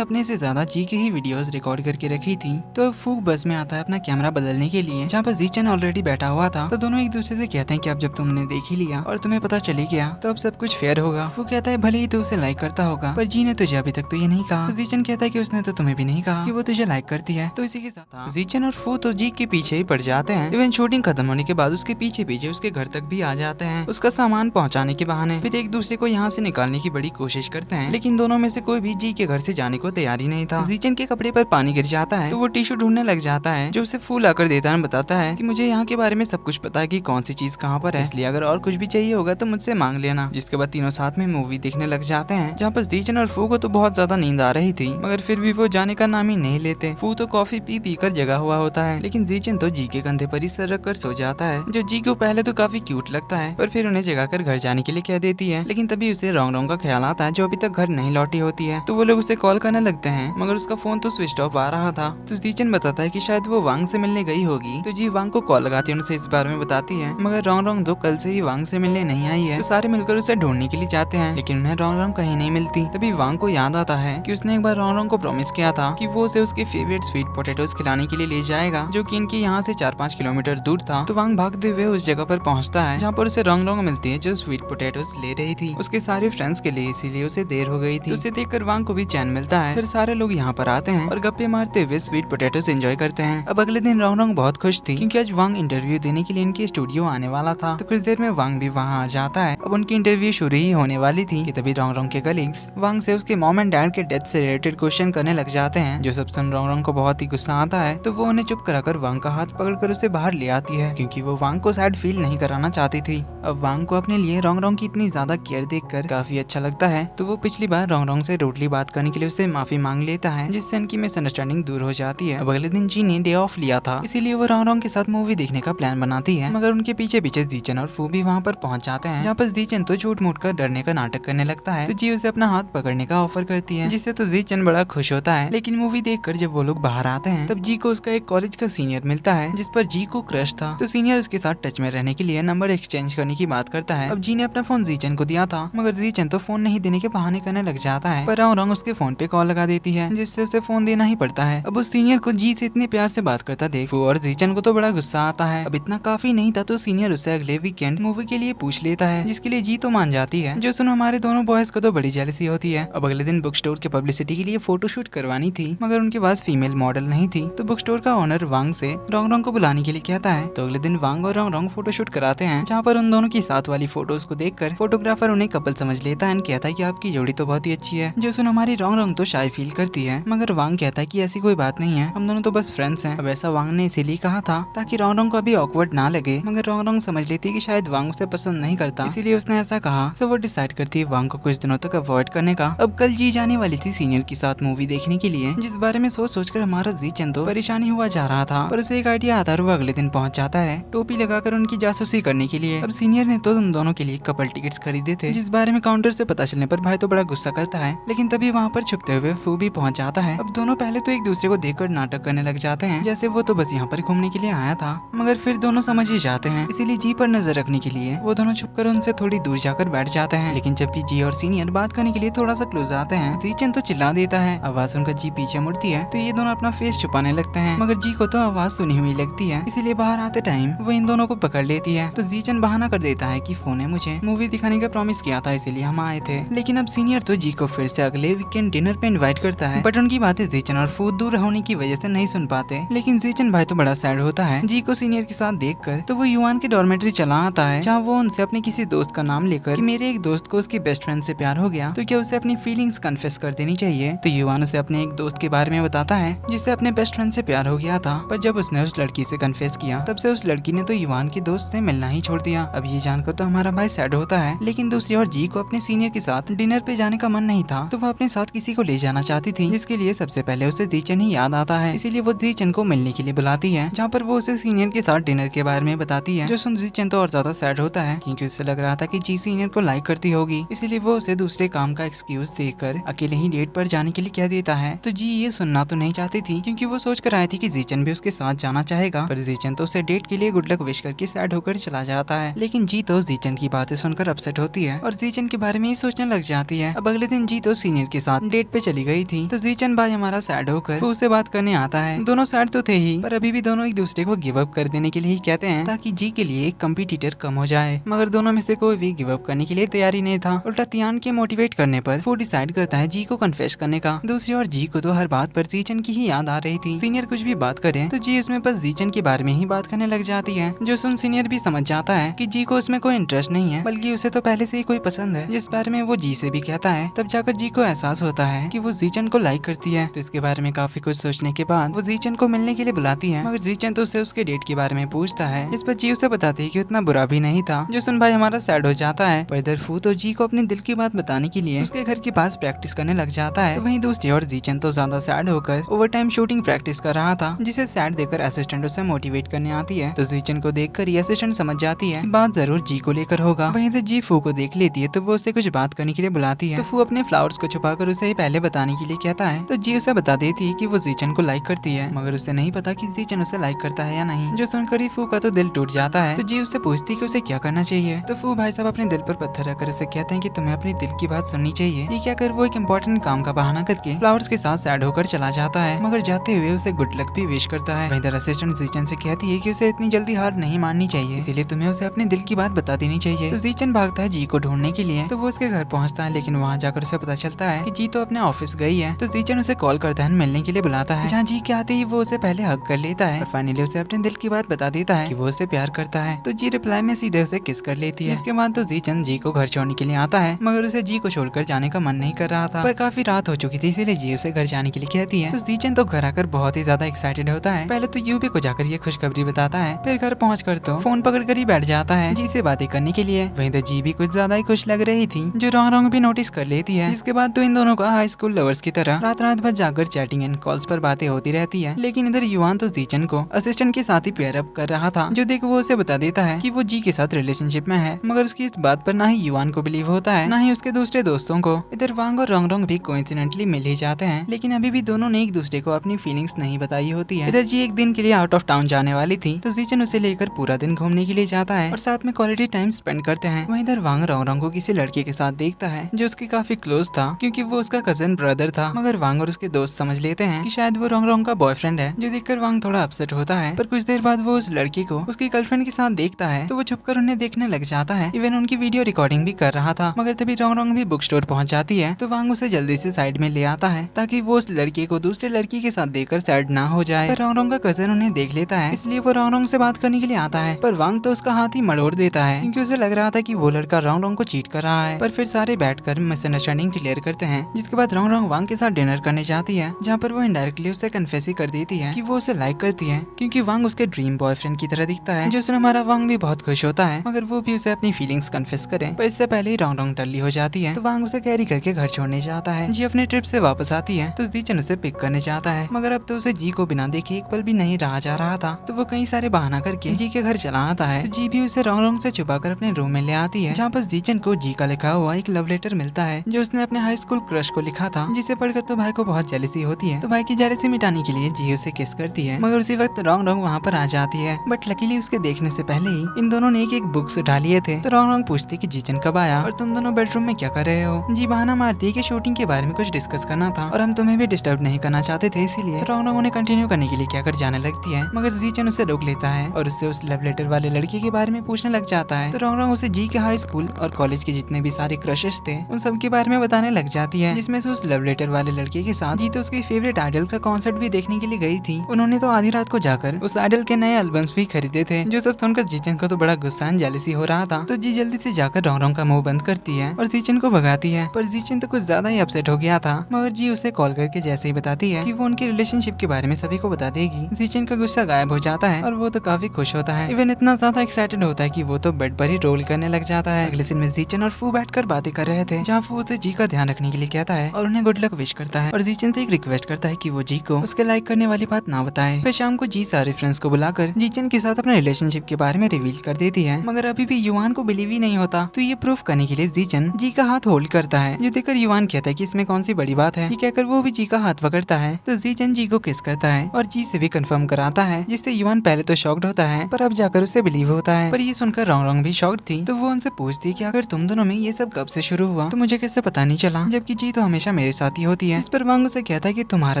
अपने से ज्यादा जी की ही वीडियोस रिकॉर्ड करके रखी थी। तो फूक बस में आता है अपना कैमरा बदलने के लिए, जहाँ पर जीचन ऑलरेडी बैठा हुआ था। तो दोनों एक दूसरे से कहते हैं कि अब जब तुमने देख ही लिया और तुम्हें पता चली गया तो अब सब कुछ फेयर होगा। फूक कहता है भले ही तो उसे लाइक करता होगा, पर जी ने तुझे अभी तक तो ये नहीं कहा। तो जीचन कहता है कि उसने तो तुम्हें भी नहीं कहा कि वो तुझे लाइक करती है। तो इसी के साथ जीचन और फू तो जी के पीछे ही पड़ जाते हैं। इवन शूटिंग खत्म होने के बाद उसके पीछे पीछे उसके घर तक भी आ जाते हैं, उसका सामान पहुँचाने के बहाने। फिर एक दूसरे को यहाँ से निकालने की बड़ी कोशिश करते हैं, लेकिन दोनों में से कोई भी जी के घर से जाने को तैयार ही नहीं था। जीचन के कपड़े पर पानी गिर जाता है तो वो टिश्यू ढूंढने लग जाता है, जो उसे फूल आकर देता है, बताता है कि मुझे यहाँ के बारे में सब कुछ पता है कि कौन सी चीज कहाँ पर है, इसलिए अगर और कुछ भी चाहिए होगा तो मुझसे मांग लेना। जिसके बाद तीनों साथ में मूवी देखने लग जाते हैं, जहाँ पर जीचन और फू को तो बहुत ज्यादा नींद आ रही थी, मगर फिर भी वो जाने का नाम ही नहीं लेते। फू तो कॉफी पी कर जगा हुआ होता है, लेकिन जीचन तो जी के कंधे पर ही सर रख कर सो जाता है, जो जी को पहले तो काफी क्यूट लगता है, पर फिर उन्हें जगाकर घर जाने के लिए कह देती है। लेकिन तभी उसे रोंग रोंग का ख्याल आता है, जो अभी तक घर नहीं लौटी होती है। तो वो लोग उसे कॉल करने लगते हैं, मगर उसका फोन तो स्विच ऑफ आ रहा था। तो जीचन बताता है कि शायद वो वांग से मिलने गई होगी। तो जी वांग को कॉल लगाती है, उनसे इस बारे में बताती है, मगर रोंग रोंग तो कल से ही वांग से मिलने नहीं आई है। तो सारे मिलकर उसे ढूंढने के लिए जाते हैं, लेकिन उन्हें रोंग रोंग कहीं नहीं मिलती। तभी वांग को याद आता है कि उसने एक बार रोंग रोंग को प्रॉमिस किया था कि वो उसे उसके फेवरेट स्वीट पोटैटोज खिलाने के लिए ले जाएगा, जो कि इनके यहाँ से 4-5 किलोमीटर दूर था। तो वांग भागते हुए उस जगह पर पहुँचता है, जहाँ पर उसे रोंग रोंग मिलती है, जो स्वीट पोटैटोज ले रही थी उसके सारे फ्रेंड्स के लिए, इसीलिए उसे देर हो गई थी। तो उसे देखकर वांग को भी चैन मिलता है। फिर सारे लोग यहाँ पर आते हैं और गप्पे मारते हुए स्वीट पोटैटोज एंजॉय करते हैं। अब अगले दिन रोंग रोंग बहुत खुश थी, क्योंकि आज वांग इंटरव्यू देने के लिए इनके स्टूडियो आने वाला था। तो कुछ देर में वांग भी वहाँ आ जाता है। अब उनकी इंटरव्यू शुरू ही होने वाली थी कि तभी रोंग रोंग के कलीग्स वांग से उसके मॉम एंड डैड के डेथ से रिलेटेड क्वेश्चन करने लग जाते हैं, जो सब सुन रोंग रोंग को बहुत ही गुस्सा आता है। तो वो उन्हें चुप कराकर वांग का हाथ पकड़कर उसे बाहर ले आती है, क्योंकि वो वांग को सैड फील नहीं कराना चाहती थी। अब वांग को अपने लिए रोंग रोंग की इतनी ज्यादा केयर देखकर काफी अच्छा लगता है। तो वो पिछली बार रोंग रोंग से रूडली बात करने के लिए उससे माफी मांग लेता है, जिससे उनकी मिसअंडरस्टैंडिंग दूर हो जाती है। अब अगले दिन जी ने डे ऑफ लिया था, इसीलिए वो रोंग रोंग के साथ मूवी देखने का प्लान बनाती है, मगर उनके पीछे पीछे जीचन और फू भी वहाँ पर पहुँच जाते हैं, जहाँ पर जीचन तो झूठ मूठ कर डरने का नाटक करने लगता है। तो जी उसे अपना हाथ पकड़ने का ऑफर करती है, जिससे तो जीचन बड़ा खुश होता है। लेकिन मूवी देखकर जब वो लोग बाहर आते हैं, तब जी को उसका एक कॉलेज का सीनियर मिलता है, है जिस पर जी को क्रश था। तो सीनियर उसके साथ टच में रहने के लिए नंबर एक्सचेंज करने की बात करता है। अब जी ने अपना फोन जीचन को दिया था, मगर जीचन तो फोन नहीं देने के बहाने करने लग जाता है, पर रंग उसके फोन पे कॉल लगा देती है, जिससे उसे फोन देना ही पड़ता है। अब उस सीनियर को जी से इतने प्यार से बात करता देख और जीचन को तो बड़ा गुस्सा आता है। अब इतना काफी नहीं था तो सीनियर उससे अगले वीकेंड मूवी के लिए पूछ लेता है, जिसके लिए जी तो मान जाती है। जो सुन हमारे दोनों बॉयज को तो बड़ी जेलसी होती है। अब अगले दिन बुक स्टोर के पब्लिसिटी के लिए फोटोशूट करवानी थी, मगर उनके पास फीमेल मॉडल नहीं थी। तो बुक स्टोर का ओनर वांग से रंग को बुलाने के लिए कहता है। तो अगले दिन वांग और रंग फोटोशूट कराते हैं, जहाँ पर उन दोनों की साथ वाली फोटोज को देखकर फोटोग्राफर उन्हें कपल समझ लेता है, कहता है कि आपकी जोड़ी तो बहुत ही अच्छी है। जो सुन हमारी रंग तो शाय फील करती है, मगर वांग कहता है कि ऐसी कोई बात नहीं है, हम दोनों तो बस फ्रेंड्स हैं। अब ऐसा वांग ने इसीलिए कहा था ताकि रंग को अभी ऑकवर्ड ना लगे, मगर रंग समझ लेती है कि शायद वांग उसे पसंद नहीं करता, इसीलिए उसने ऐसा कहा। तो वो डिसाइड करती है वांग को कुछ दिनों तक अवॉइड करने का। अब कल जी जाने वाली थी सीनियर के साथ मूवी देखने के लिए, जिस बारे में सोच कर हमारा जी चंदो परेशानी हुआ जा रहा था, पर उसे एक आइडिया आता है। वो अगले दिन पहुंच जाता है टोपी लगाकर उनकी जासूसी करने के लिए। अब सीनियर ने तो उन दोनों के लिए कपल टिकट्स खरीदे थे, जिस बारे में काउंटर से पता चलने पर भाई तो बड़ा गुस्सा करता है, लेकिन तभी वहाँ पर छुपते हुए फू भी पहुंच जाता है। अब दोनों पहले तो एक दूसरे को देखकर नाटक करने लग जाते हैं, जैसे वो तो बस यहाँ पर घूमने के लिए आया था, मगर फिर दोनों समझ ही जाते हैं। इसीलिए जी पर नजर रखने के लिए वो दोनों छुपकर उनसे थोड़ी दूर जाकर बैठ जाते हैं। लेकिन जब भी जी और सीनियर बात करने के लिए थोड़ा सा क्लोज आते हैं, जीचन तो चिल्ला देता है। आवाज सुनकर जी पीछे मुड़ती है, तो ये दोनों अपना फेस छुपाने लगते हैं, मगर जी को तो आवाज सुनी हुई लगती है, इसीलिए बाहर आते टाइम वो इन दोनों को पकड़ लेती है। तो जीचन बहाना कर देता है कि फोन ने मुझे मूवी दिखाने का प्रॉमिस किया था, इसीलिए हम आए थे। लेकिन अब सीनियर तो जी को फिर से अगले वीकेंड डिनर पे इनवाइट करता है, बट उनकी बातें जीचन और फू दूर होने की वजह से नहीं सुन पाते। लेकिन जीचन भाई तो बड़ा सैड होता है जी को सीनियर के साथ देखकर। तो वो युवान के डॉर्मेट्री चला आता है, जहाँ वो उनसे अपने किसी दोस्त का नाम लेकर कि मेरे एक दोस्त को उसके बेस्ट फ्रेंड से प्यार हो गया, तो क्या उसे अपनी फीलिंग्स कन्फेस कर देनी चाहिए। तो युवान उसे अपने एक दोस्त के बारे में बताता है जिससे अपने बेस्ट फ्रेंड से प्यार हो गया था, पर जब उसने उस लड़की से कन्फेस किया तब से उस लड़की ने तो युवान के दोस्त से मिलना ही छोड़ दिया। अब ये जानकर तो हमारा भाई सैड होता है, लेकिन दूसरी ओर जी को अपने सीनियर के साथ डिनर पे जाने का मन नहीं था, तो वो अपने साथ किसी को ले जाना चाहती थी, जिसके लिए सबसे पहले उसे जीचन ही याद आता है। इसीलिए वो जीचन को मिलने के लिए बुलाती है, जहाँ पर वो उसे सीनियर के साथ डिनर के बारे में बताती है। जो सुन जीचन तो और ज्यादा सैड होता है, क्योंकि उसे लग रहा था कि जी सीनियर को लाइक करती होगी, इसीलिए वो उसे दूसरे काम का एक्सक्यूज देकर अकेले ही डेट पर जाने के लिए कह देता है। तो जी ये सुनना तो नहीं चाहती थी, क्योंकि वो सोच कर आई थी कि जीचन भी उसके साथ जाना चाहेगा, पर जीचन तो उसे डेट के लिए गुड लक विश करके सैड होकर चला जाता है। लेकिन जी तो जीचन की बातें सुनकर अपसेट होती है और जीचन के बारे में ही सोचने लग जाती है। अब अगले दिन जी तो सीनियर के साथ डेट पे चली गई थी, तो जीचन भाई हमारा सैड होकर उससे बात करने आता है। दोनों सैड तो थे ही, पर अभी भी दोनों एक दूसरे को गिव अप कर देने के लिए ही कहते हैं, ताकि जी के लिए एक कंपटीटर कम हो जाए, मगर दोनों में से कोई भी गिव अप करने के लिए तैयारी नहीं था। उल्टा तियान के मोटिवेट करने पर वो डिसाइड करता है जी को कन्फेस करने का। दूसरी ओर जी को तो हर बात पर जीचन की ही याद आ रही थी। सीनियर कुछ भी बात करे तो जी उसमें बस जीचन के बारे में ही बात करने लग जाती है। जो सुन सीनियर भी समझ जाता है कि जी को उसमें कोई इंटरेस्ट नहीं है, बल्कि उसे तो पहले से ही कोई पसंद है, जिस बारे में वो जी से भी कहता है। तब जाकर जी को एहसास होता है कि वो जीचन को लाइक करती है। तो इसके बारे में काफी कुछ सोचने के बाद वो जीचन को मिलने के लिए बुलाती है, मगर जीचन तो उसे उसके डेट के बारे में पूछता है, इस पर जी उसे बताती है कि उतना बुरा भी नहीं था। जो सुन भाई हमारा सैड हो जाता है, पर इधर फू तो जी को अपने दिल की बात बताने के लिए उसके घर के पास प्रैक्टिस करने लग जाता है। तो वहीं दूसरी ओर जीचन तो ज्यादा सैड होकर ओवर टाइम शूटिंग प्रैक्टिस कर रहा था, जिसे सैड देखकर असिस्टेंट उसे मोटिवेट करने आती है। तो जीचन को देखकर ये असिस्टेंट समझ जाती है कि बात जरूर जी को लेकर होगा। वहीं से जी फू को देख लेती है, तो वो उसे कुछ बात करने के लिए बुलाती है। तो फू अपने फ्लावर्स को छुपाकर उसे पहले बताने के लिए कहता है, तो जी उसे बता देती है कि वो जीचन को लाइक करती है, मगर उसे नहीं पता कि जीचन उसे लाइक करता है या नहीं। जो सुनकर ही फू का तो दिल टूट जाता है। तो जी उससे पूछती है कि उसे क्या करना चाहिए। तो फू भाई साहब अपने दिल पर पत्थर रखकर उसे कहते हैं कि तुम्हें अपनी दिल की बात सुननी चाहिए। ये क्या कर वो एक इम्पोर्टेंट काम का बहाना करके फ्लावर्स के साथ सैड होकर चला जाता है, मगर जाते हुए उसे गुड लक भी विश करता है। वहीं असिस्टेंट जीचन से कहती है कि उसे इतनी जल्दी हार नहीं माननी चाहिए, इसीलिए तुम्हें उसे अपने दिल की बात बता देनी चाहिए। तो जीचन भागता है जी को ढूंढने के लिए। तो वो उसके घर पहुंचता है, लेकिन वहाँ जाकर उसे पता चलता है कि जी तो अपने ऑफिस गई है। तो जीचन उसे कॉल करता है, मिलने के लिए बुलाता है, जहाँ जी के आते ही वो उसे पहले हग कर लेता है और फाइनली उसे अपने दिल की बात बता देता है कि वो उसे प्यार करता है। तो जी रिप्लाई में सीधे उसे किस कर लेती है। इसके बाद तो जीचन जी को घर छोड़ने के लिए आता है, मगर उसे जी को छोड़कर जाने का मन नहीं कर रहा था, पर काफी रात हो चुकी थी, इसीलिए जी उसे घर जाने के लिए कहती है। तो जीचन तो घर आकर बहुत ही ज्यादा एक्साइटेड होता है। पहले तो यूबी को जाकर ये खुशखबरी बताता है, फिर घर पहुंचकर तो फोन पकड़कर ही बैठ जाता है जी से बातें करने के लिए। वहीं तो जी भी कुछ ज्यादा ही खुश लग रही थी, जो रंग भी नोटिस कर लेती है। इसके बाद तो इन दोनों का हाई स्कूल लवर्स की तरह रात भर जाकर चैटिंग एंड कॉल्स पर बातें होती रहती है। लेकिन इधर युवान तो जीचन को असिस्टेंट के साथ ही पेयर अप कर रहा था, जो देख वो उसे बता देता है कि वो जी के साथ रिलेशनशिप में है, मगर उसकी इस बात पर ना ही युवान को बिलीव होता है, ना ही उसके दूसरे दोस्तों को। इधर वांग और रंग भी कोइंसिडेंटली मिल ही जाते हैं, लेकिन अभी भी दोनों ने एक दूसरे को अपनी फीलिंग्स नहीं बताई होती है। इधर जी एक दिन के लिए आउट ऑफ टाउन जाने वाली थी, तो जीचन उसे लेकर पूरा दिन घूमने के लिए जाता है और साथ में क्वालिटी टाइम स्पेंड करते हैं। वहीं इधर वांग रोंगरोंग को किसी लड़के के साथ देखता है जो उसके काफी क्लोज था, क्योंकि वो उसका कजन ब्रदर था। मगर वांग और उसके दोस्त समझ लेते हैं कि शायद वो रोंगरोंग का बॉयफ्रेंड है, जो देखकर वांग थोड़ा अपसेट होता है। पर कुछ देर बाद वो उस लड़की को उसकी गर्लफ्रेंड के साथ देखता है, तो वो छुपकर उन्हें देखने लग जाता है। इवन उनकी वीडियो रिकॉर्डिंग भी कर रहा था। मगर तभी रोंगरोंग भी बुक स्टोर पहुंच जाती है, तो वांग उसे जल्दी से साइड में ले आता है ताकि वो उस लड़की को दूसरे लड़की के साथ देखकर सैड ना हो जाए। पर रोंगरोंग का कजन उन्हें देख लेता है, इसलिए वो रोंगरोंग से बात करने के लिए आता है। पर वांग तो उसका हाथ ही मड़ोड़ देता है, क्योंकि उसे लग रहा था कि वो लड़का रोंगरोंग को चीट कर रहा है। पर फिर सारे बैठकर मिसअंडरस्टैंडिंग क्लियर करते हैं, जिसके बाद रोंगरोंग वांग के साथ डिनर करने जाती है, जहाँ पर वो इनडायरेक्टली उसे कन्फेस ही कर देती है कि वो उसे लाइक करती है, क्योंकि वांग उसके ड्रीम बॉयफ्रेंड की तरह दिखता है। जो सुन हमारा वांग भी बहुत खुश होता है, मगर वो भी उसे अपनी फीलिंग्स कन्फेस करे। पर इससे पहले ही रोंगरोंग टल्ली हो जाती है, तो वांग उसे कैरी करके घर छोड़ने जाता है। जी अपने ट्रिप से वापस आती है, तो जीचन उसे पिक करने जाता है, मगर अब तो उसे जी को बिना देखे एक पल भी नहीं रहा जा रहा था। तो वो कई सारे बहाना करके जी के घर चला आता है। तो जी भी उसे रोंगरोंग से छुपाकर अपने रूम में ले आती है, जहाँ पर जीचन को जी का लिखा हुआ एक लव लेटर मिलता है, जो उसने अपने हाई स्कूल क्रश को लिखा था, जिसे पढ़कर तो भाई को बहुत जेलसी होती है। तो भाई की जेलसी मिटाने के लिए जी उसे किस करती है, मगर उसी वक्त रोंगरोंग वहाँ पर आ जाती है। बट लकीली उसके देखने से पहले ही इन दोनों ने एक बुक्स उठा लिए थे। तो रोंगरोंग पूछती कि जीचन कब आया और तुम दोनों बेडरूम में क्या कर रहे हो। जी बहाना मारती है कि शूटिंग के बारे में कुछ डिस्कस करना था और हम तुम्हें भी डिस्टर्ब नहीं करना चाहते थे, इसीलिए। तो रोंगरोंग उन्हें कंटिन्यू करने के लिए क्या कर जाने लगती है, मगर जीचन उसे रोक लेता है और उससे उस लव लेटर वाले लड़के के बारे में पूछने लग जाता है। तो रोंगरोंग उसे जी के हाई स्कूल और कॉलेज के जितने भी सारे क्रशेस थे उन सब के बारे में बताने लग जाती है, जिसमें से उस लव लेटर वाले लड़के के साथ जी तो उसके फेवरेट आइडल का कॉन्सर्ट भी देखने के लिए गई थी। उन्होंने तो आधी रात को जाकर उस आइडल के नए एल्बम्स भी खरीदे थे, जो सब सुनकर जीचन को तो बड़ा गुस्सा एंड जेलसी हो रहा था। तो जी जल्दी से जाकर रोंगरोंग का मुंह बंद करती है और जीचन को भगाती है। पर जीचन तो कुछ ज्यादा ही अपसेट हो गया था, मगर जी उसे कॉल करके जैसे ही बताती है कि वो उनके रिलेशनशिप के बारे में सभी को बता देगी, जीचन का गुस्सा गायब हो जाता है और वो तो काफी खुश होता है। इवन इतना ज्यादा एक्साइटेड होता है कि वो तो बेड पर ही रोल करने लग जाता है। अगले सीन में जीचन और फू बैठकर बातें कर रहे थे, जहाँ फू उसे जी का ध्यान रखने के लिए कहता है और उन्हें गुड लक विश करता है और जीचन से एक रिक्वेस्ट करता है कि वो जी को उसके लाइक करने वाली बात ना बताए। फिर शाम को जी सारे फ्रेंड्स को बुलाकर जीचन के साथ अपने रिलेशनशिप के बारे में रिवील कर देती है, मगर अभी भी युवान को बिलीव ही नहीं होता। तो ये प्रूफ करने के लिए जीचन जी का हाथ होल्ड करता है, जो देखकर युवान कहता है कि इसमें कौन सी बड़ी बात है। ये कहकर वो भी जी का हाथ पकड़ता है, तो जीचन जी को किस करता है और जी से भी कंफर्म कराता है, जिससे युवान पहले तो शॉक्ड होता है, पर अब जाकर उसे बिलीव होता है। पर ये सुनकर रोंगरोंग भी शॉक्ड थी, तो वो उनसे पूछती है कि अगर तुम दोनों में ये सब कब से शुरू हुआ, तो मुझे कैसे पता नहीं चला, जबकि जी तो हमेशा मेरे साथ ही होती है। इस पर वांग उसे कहता है कि तुम्हारा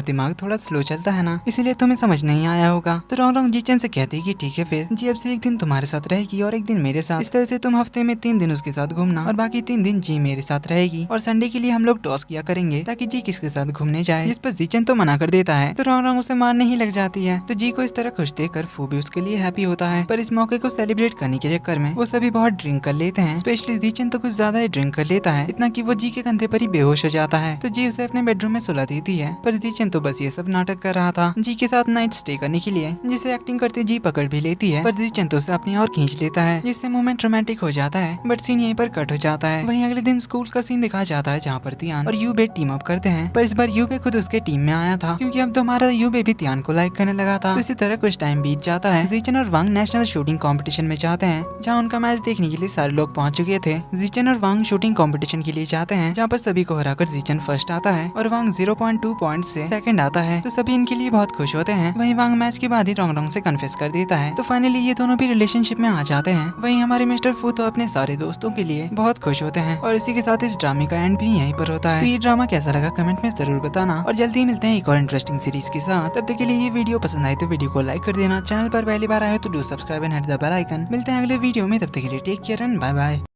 दिमाग थोड़ा स्लो चलता है ना, इसीलिए तुम्हें समझ नहीं आया होगा। तो रोंगरोंग जीचन से कहती है कि ठीक है, फिर जी अब से एक दिन तुम्हारे साथ रहेगी और एक दिन मेरे साथ। इस तरह से तुम हफ्ते में 3 दिन उसके साथ घूमना और बाकी 3 दिन जी मेरे साथ रहेगी, और संडे के लिए हम लोग टॉस किया करेंगे ताकि जी किसके साथ घूमने जाए। जिस पर जीचन तो मना कर देता है, तो रोंगरोंग उसे मारने ही लग जाती है। तो जी को इस तरह खुश देखकर फू भी उसके लिए हैप्पी होता है। पर इस मौके को सेलिब्रेट करने के चक्कर में वो सभी बहुत ड्रिंक कर लेते हैं, स्पेशली जीचन तो कुछ ज्यादा ही ड्रिंक कर लेता है, इतना कि वो जी के कंधे पर ही बेहोश हो जाता है। तो जी उसे अपने बेडरूम में सुला देती है, पर जीचन तो बस ये सब नाटक कर रहा था जी के साथ नाइट स्टे करने के लिए, जिसे एक्टिंग करते जी पकड़ भी लेती है। पर जीचन तो उसे अपनी और खींच लेता है, जिससे मोमेंट रोमांटिक हो जाता है। बट सीन यहीं पर कट हो जाता है। वहीं अगले दिन स्कूल का सीन दिखाया जाता है, जहाँ पर तियान और यूबे टीम अप करते हैं। पर इस बार यूबे खुद उसके टीम में आया था, क्योंकि अब तो हमारा यूबे भी तियान को लाइक करने लगा था। तो इसी तरह कुछ टाइम बीत जाता है। जीचन और वांग नेशनल शूटिंग कंपटीशन में जाते हैं, जहाँ उनका मैच देखने के लिए सारे लोग पहुंच चुके थे। जीचन और वांग शूटिंग कंपटीशन के लिए जाते हैं, जहाँ पर सभी को हराकर जीचन फर्स्ट आता है और वांग 0.2 पॉइंट से सेकंड आता है। तो सभी इनके लिए बहुत खुश होते हैं। वहीं वांग मैच के बाद ही रोंगरोंग से कन्फेस कर देता है। तो फाइनली ये दोनों भी रिलेशनशिप में आ जाते हैं। वहीं हमारे मिस्टर फू तो अपने सारे दोस्तों के लिए बहुत खुश होते हैं। और इसी के साथ इस ड्रामे का एंड भी यहीं पर होता है। तो ये ड्रामा कैसा लगा कमेंट में जरूर बताना, और जल्दी मिलते हैं एक और इंटरेस्टिंग सीरीज के साथ। तब तक के लिए ये वीडियो पसंद आई तो वीडियो को लाइक कर देना, चैनल पर पहली बार आए हो तो do subscribe and hit the bell icon. मिलते हैं अगले वीडियो में, तब तक के लिए take care and bye bye.